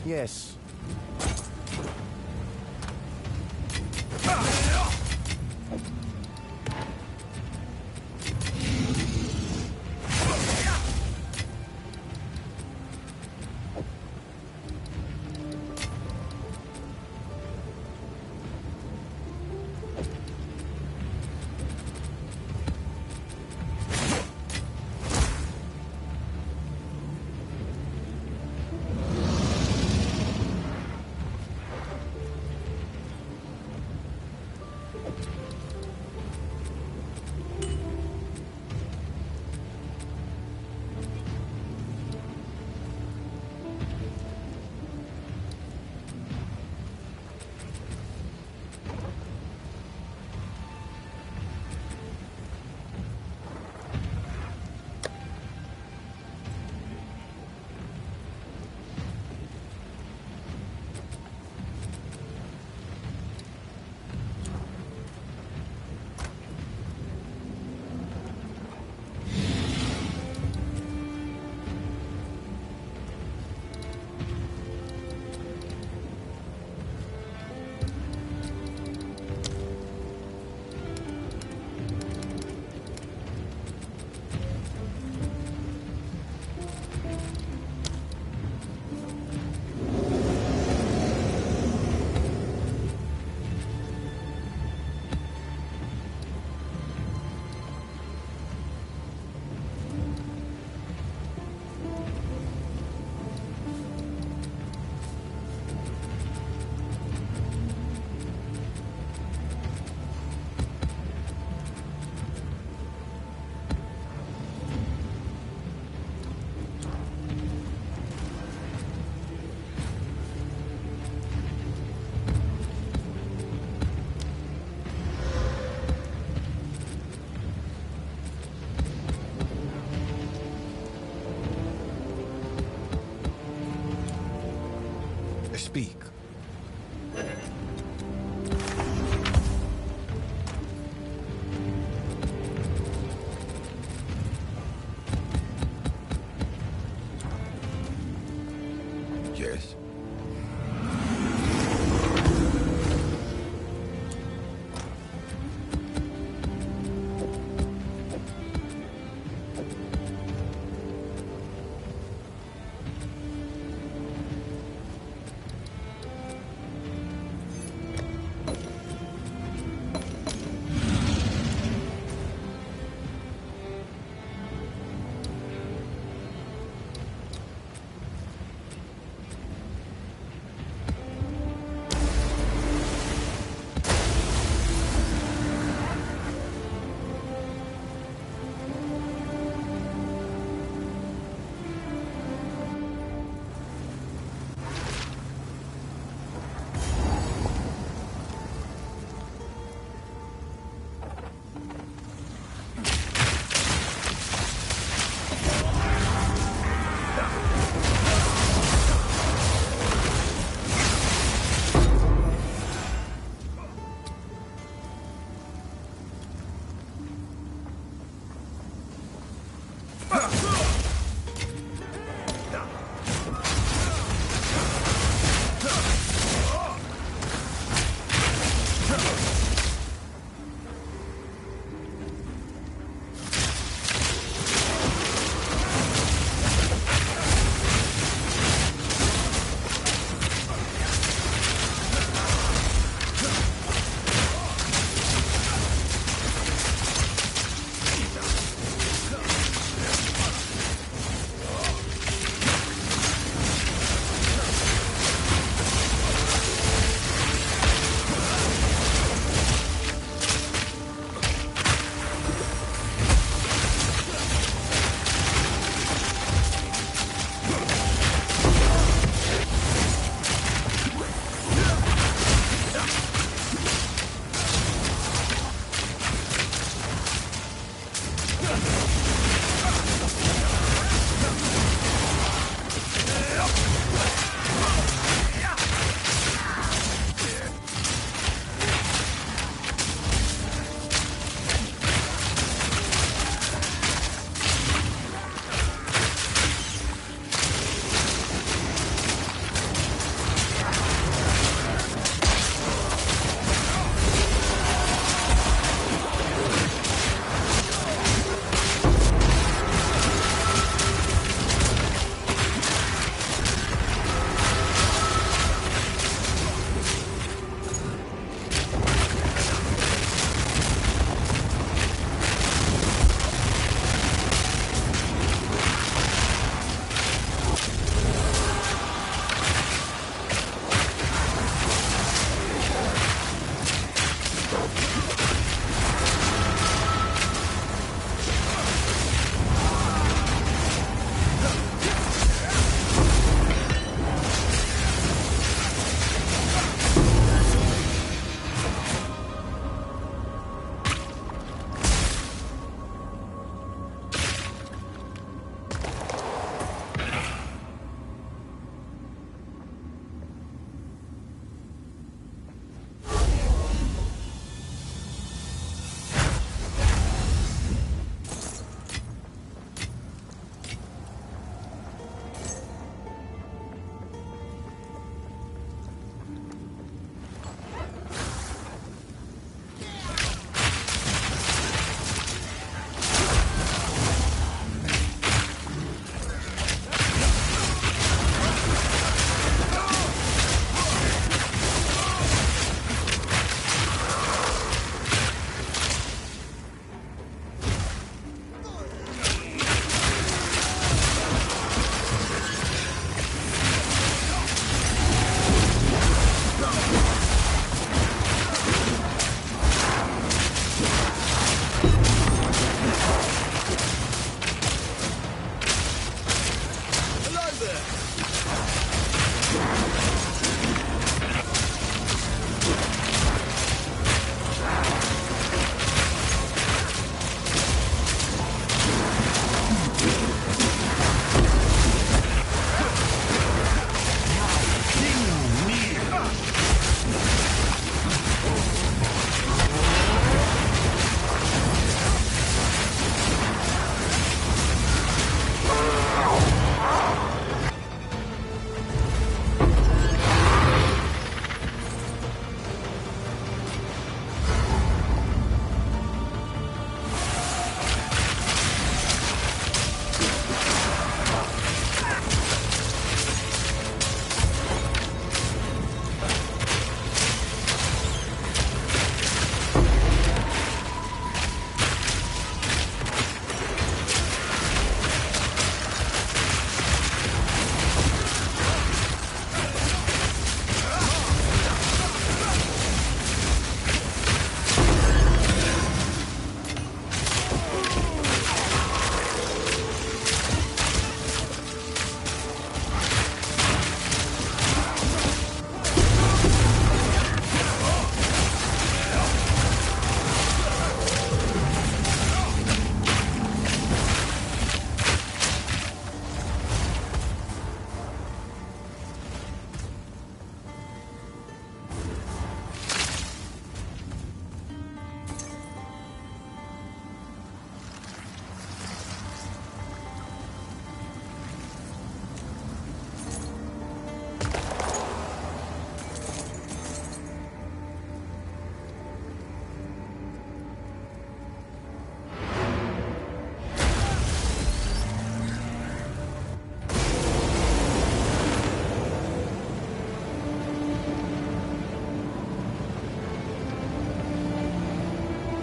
Yes.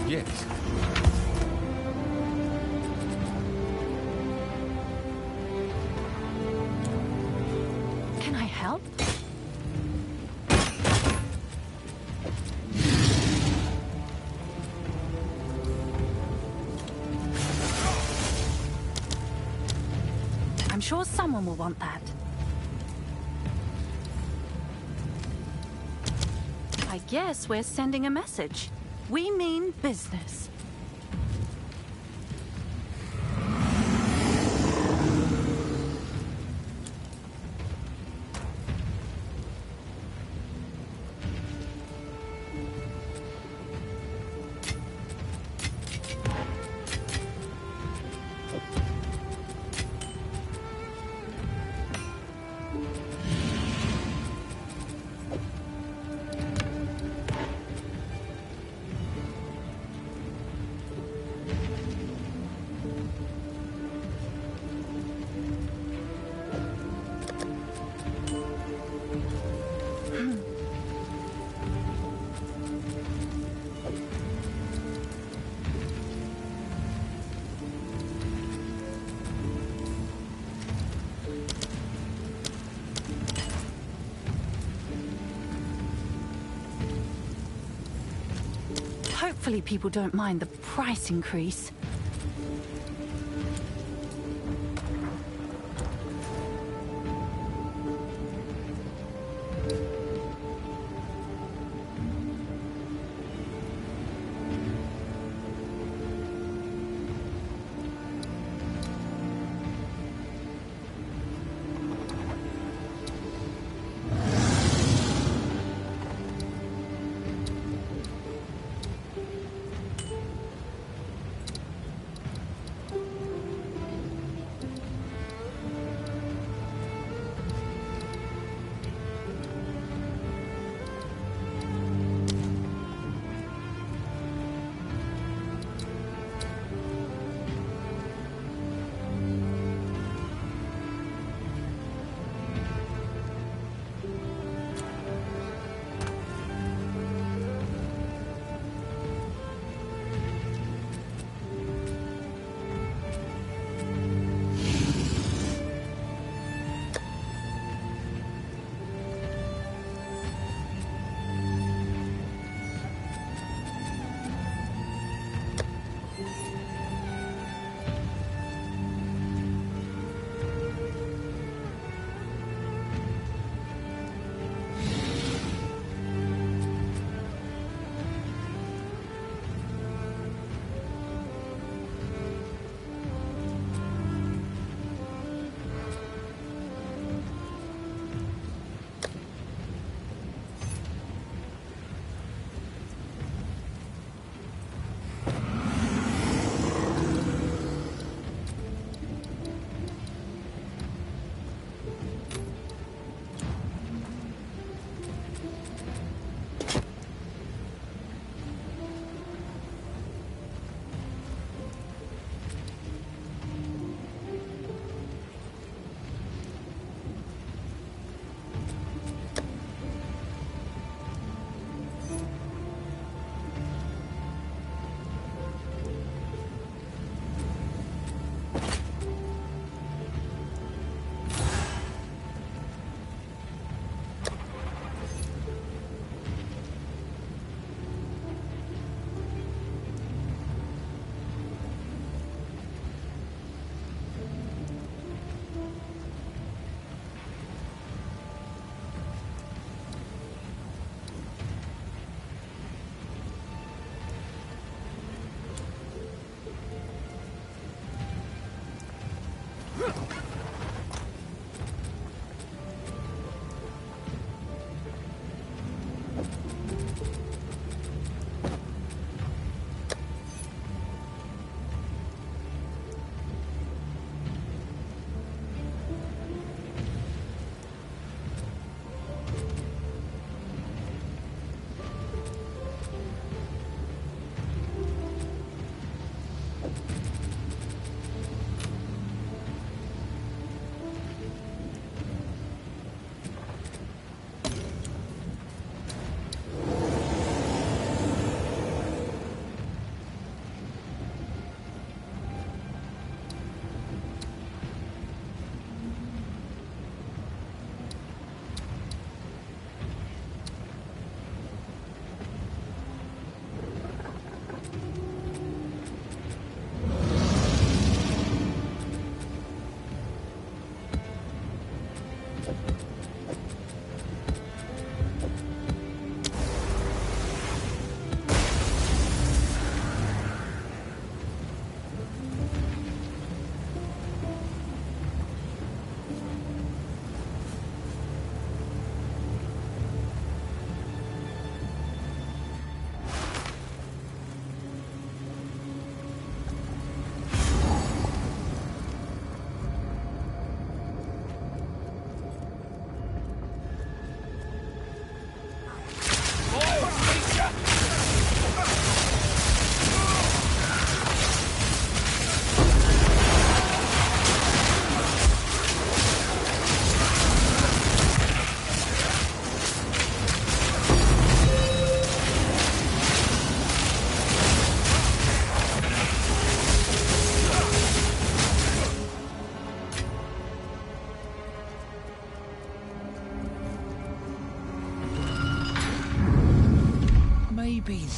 Yes. Can I help? I'm sure someone will want that. I guess we're sending a message. We mean business. Hopefully people don't mind the price increase.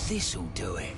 this'll do it.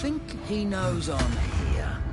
think he knows I'm here.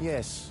Yes.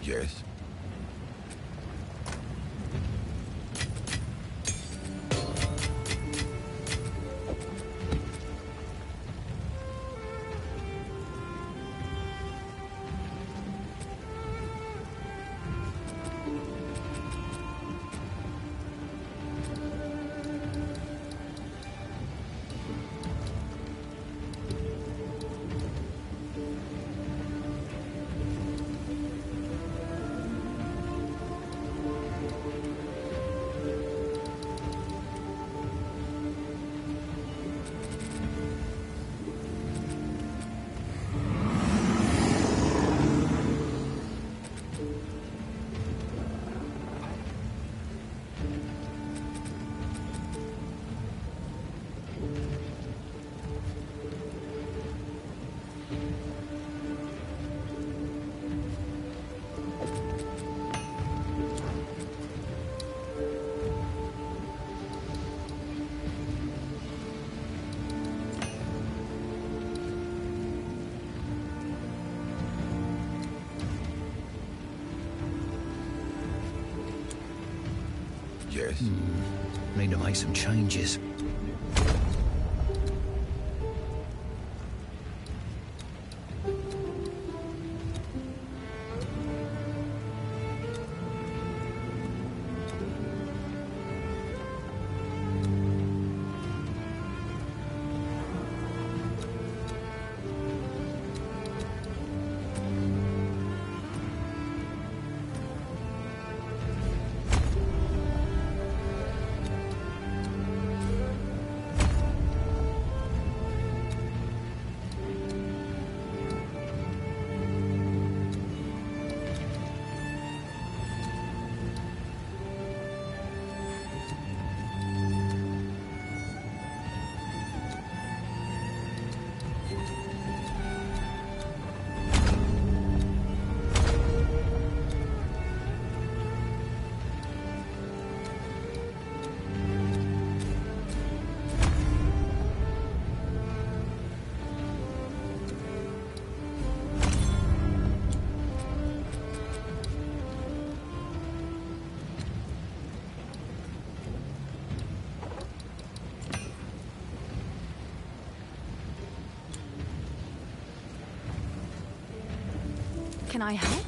Yes. Yes. Need to make some changes. Can I help?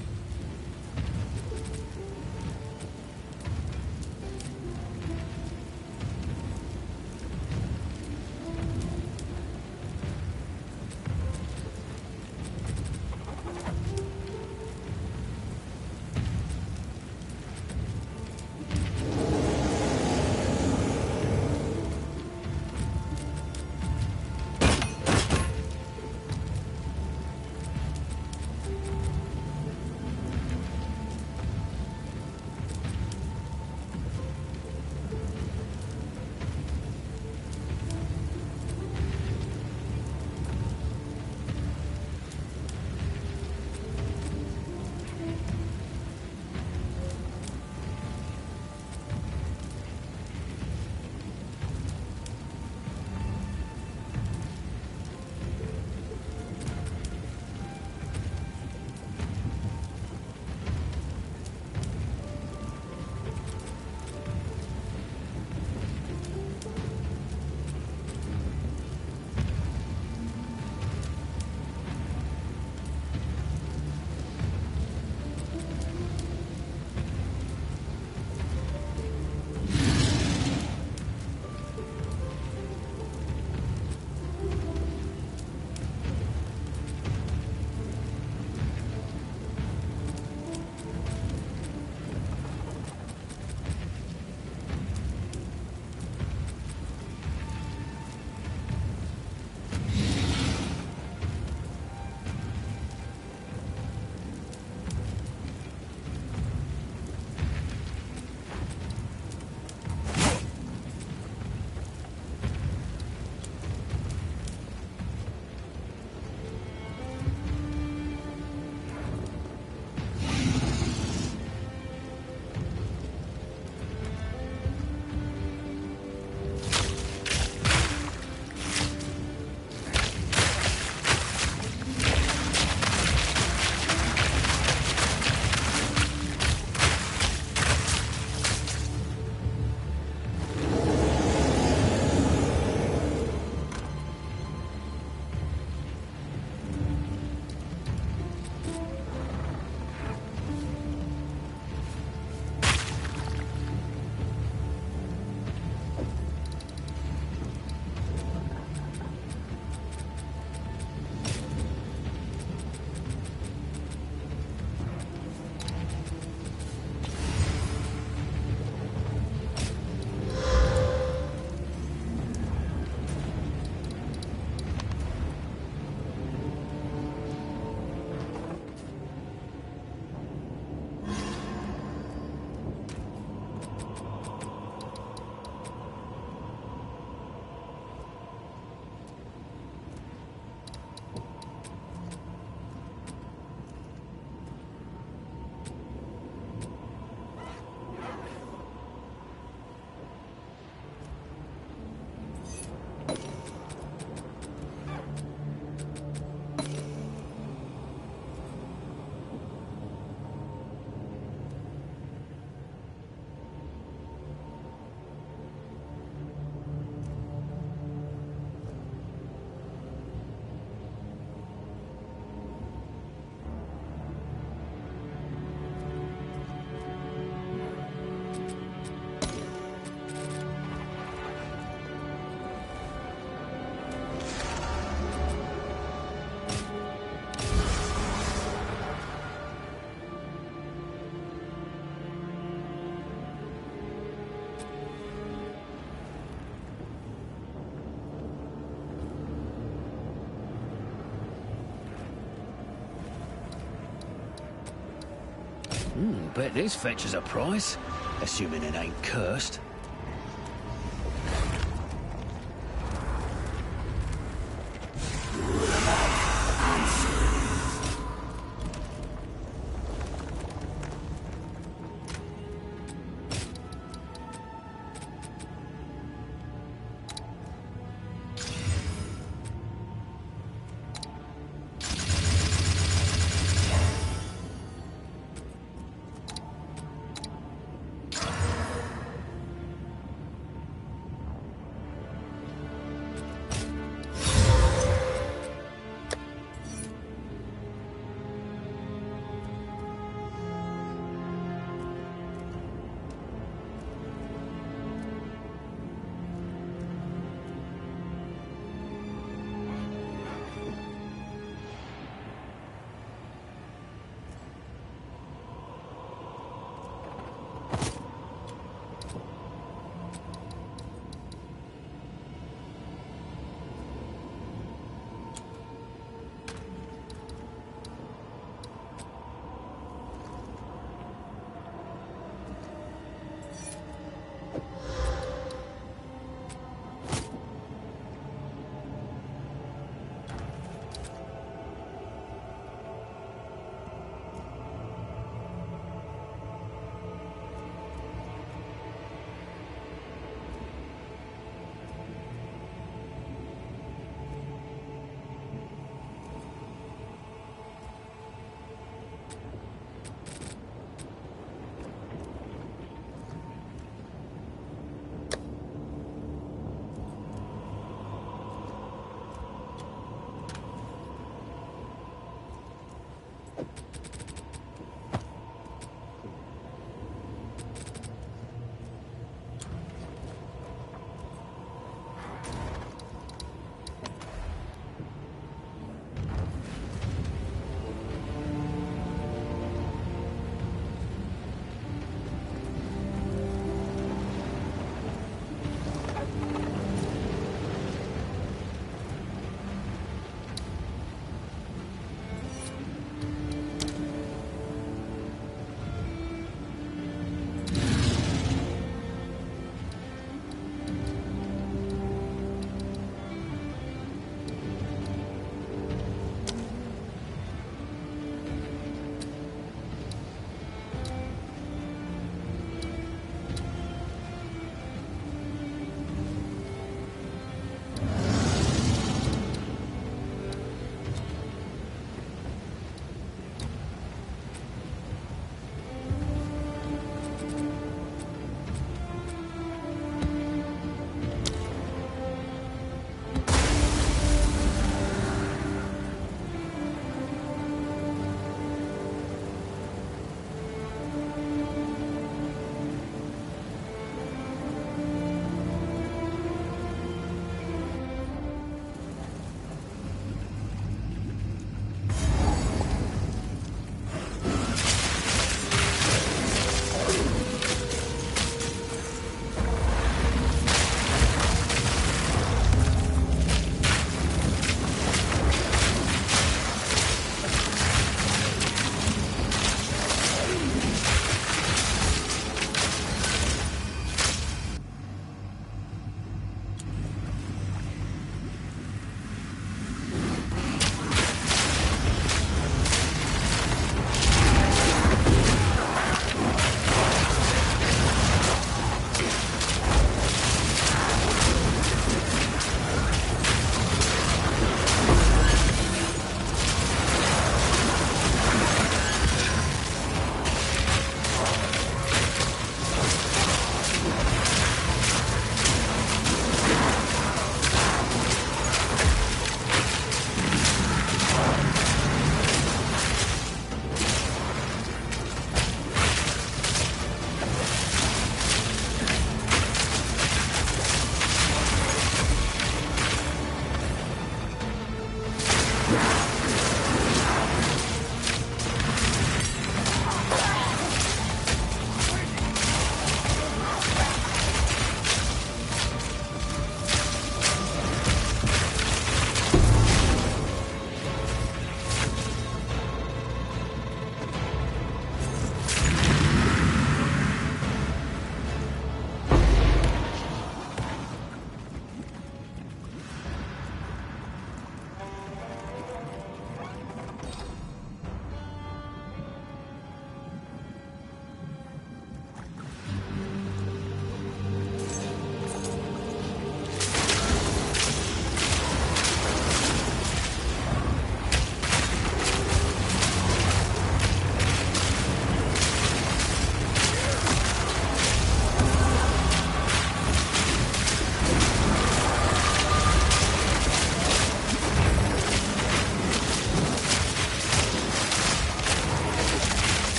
Bet this fetches a price, assuming it ain't cursed.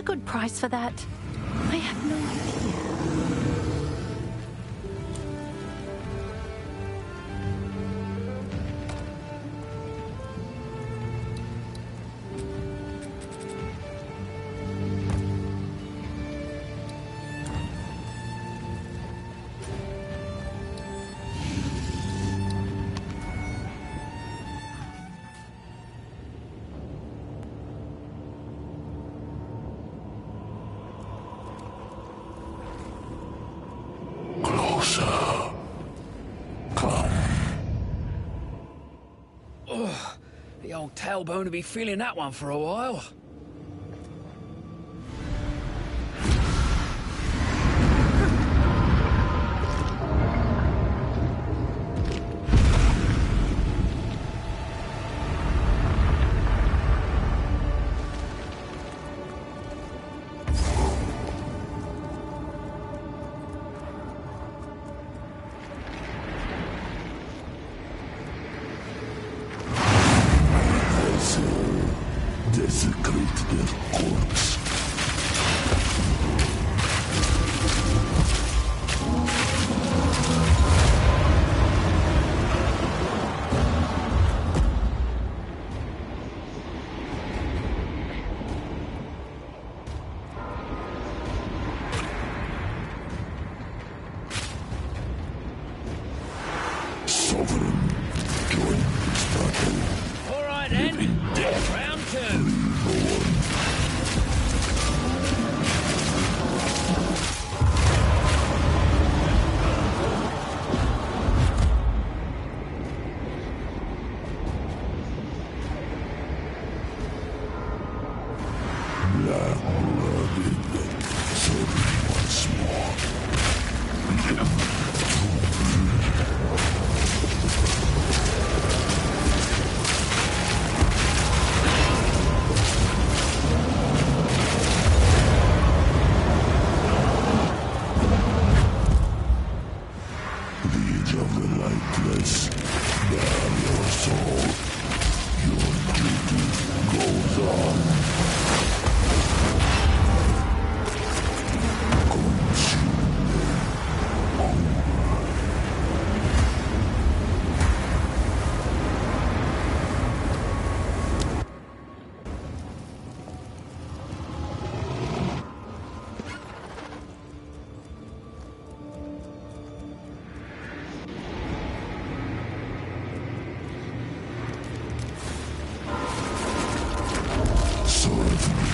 a good price for that? I have no idea. The old tailbone will be feeling that one for a while. Desecrate their corpse. Sovereign, join this battle. All right then. Round two. Black-blooded, serve once more. Lead of the lightless, bear your soul. Your duty goes on. Consume them onward. Serve me,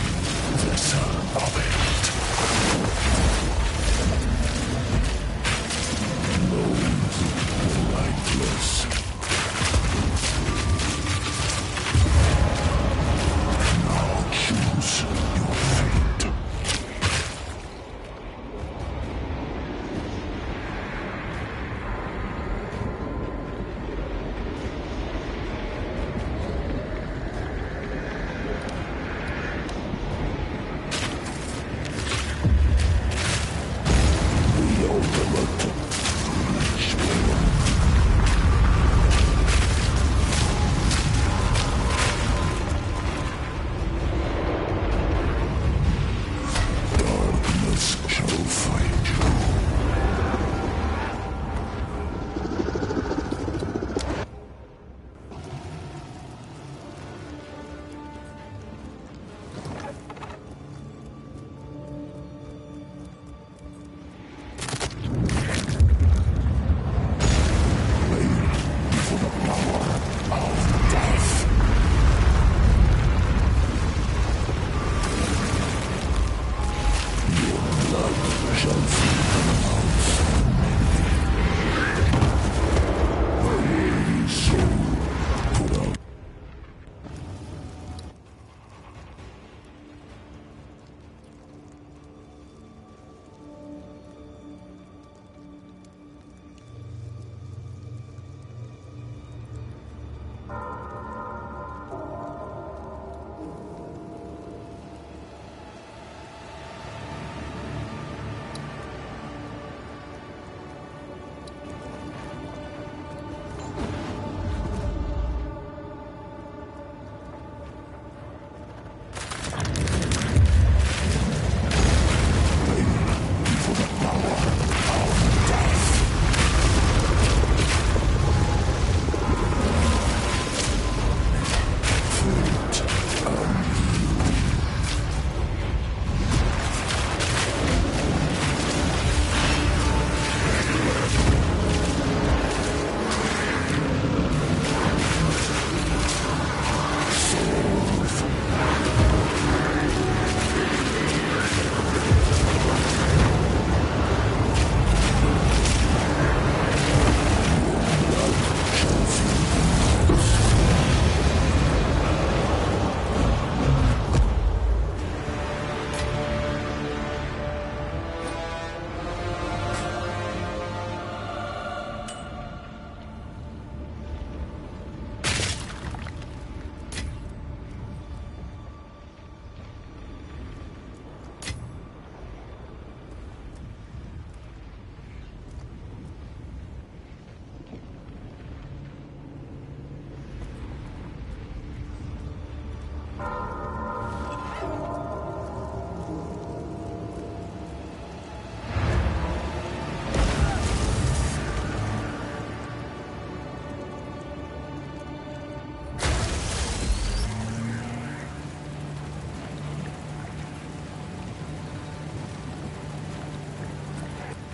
vessel of it. Loathe the lightless. Now choose your fate. The ultimate Xsplzit. Darkness shall find you. For the power of death. Your blood shall fill the mouths of many. A worthy soul put out.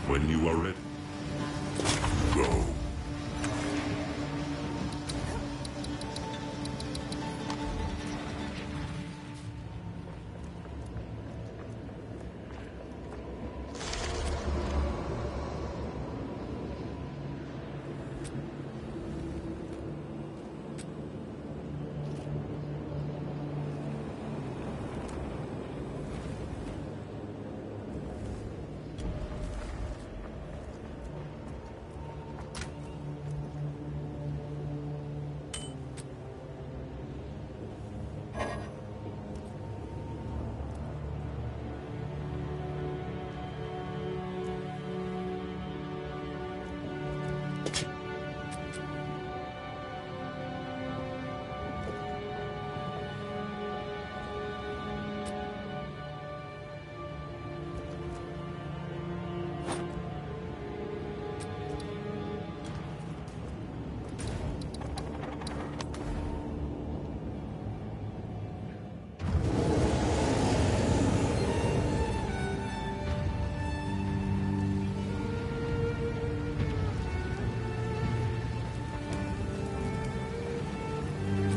When you are ready, go.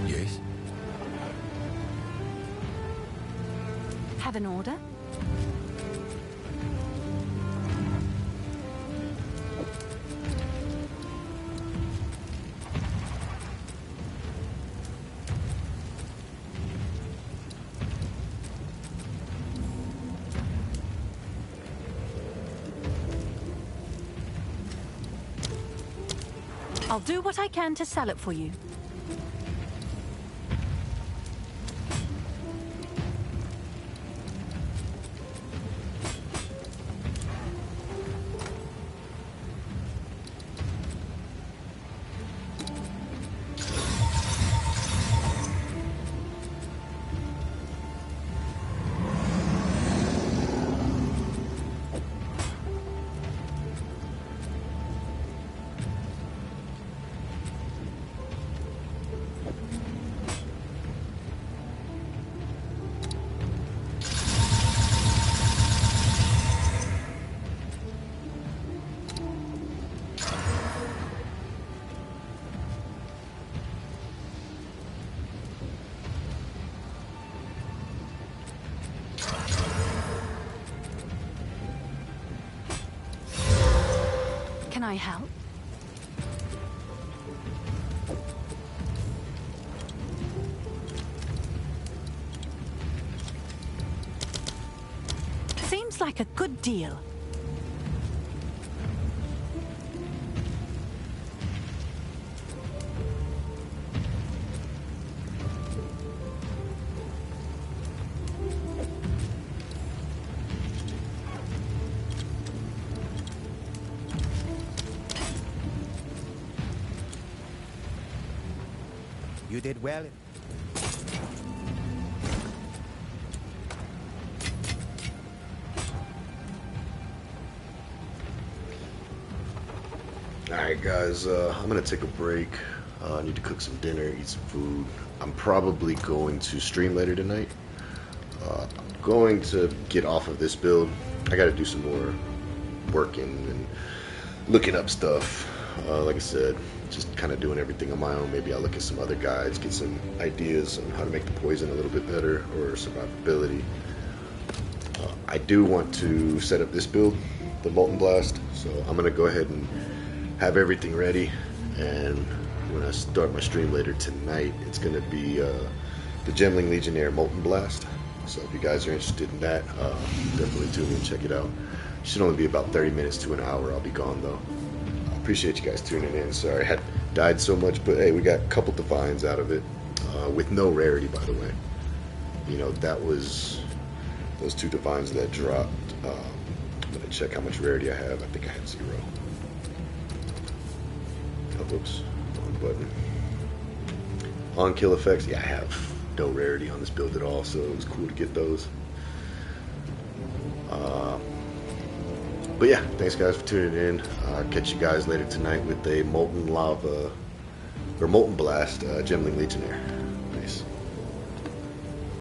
Yes? Have an order? I'll do what I can to sell it for you. Can I help? Seems like a good deal. You did well. Alright guys, I'm gonna take a break. I need to cook some dinner, eat some food. I'm probably going to stream later tonight. I'm going to get off of this build. I gotta do some more working and looking up stuff. Like I said, just kind of doing everything on my own. Maybe I'll look at some other guides, get some ideas on how to make the poison a little bit better, or survivability. I do want to set up this build, the Molten Blast, so I'm going to go ahead and have everything ready, and when I start my stream later tonight, it's going to be the Gemling Legionaire Molten Blast. So if you guys are interested in that, definitely tune in and check it out. It should only be about 30 minutes to an hour. I'll be gone though. Appreciate you guys tuning in. Sorry I had died so much, but hey, we got a couple divines out of it, with no rarity, by the way. You know, that was those two divines that dropped. I'm gonna check how much rarity I have. I think I had 0. Oh, whoops, wrong button. On kill effects, yeah, I have no rarity on this build at all, so it was cool to get those. But yeah, thanks guys for tuning in. Catch you guys later tonight with a Molten Lava, or Molten Blast Gemling Legionaire.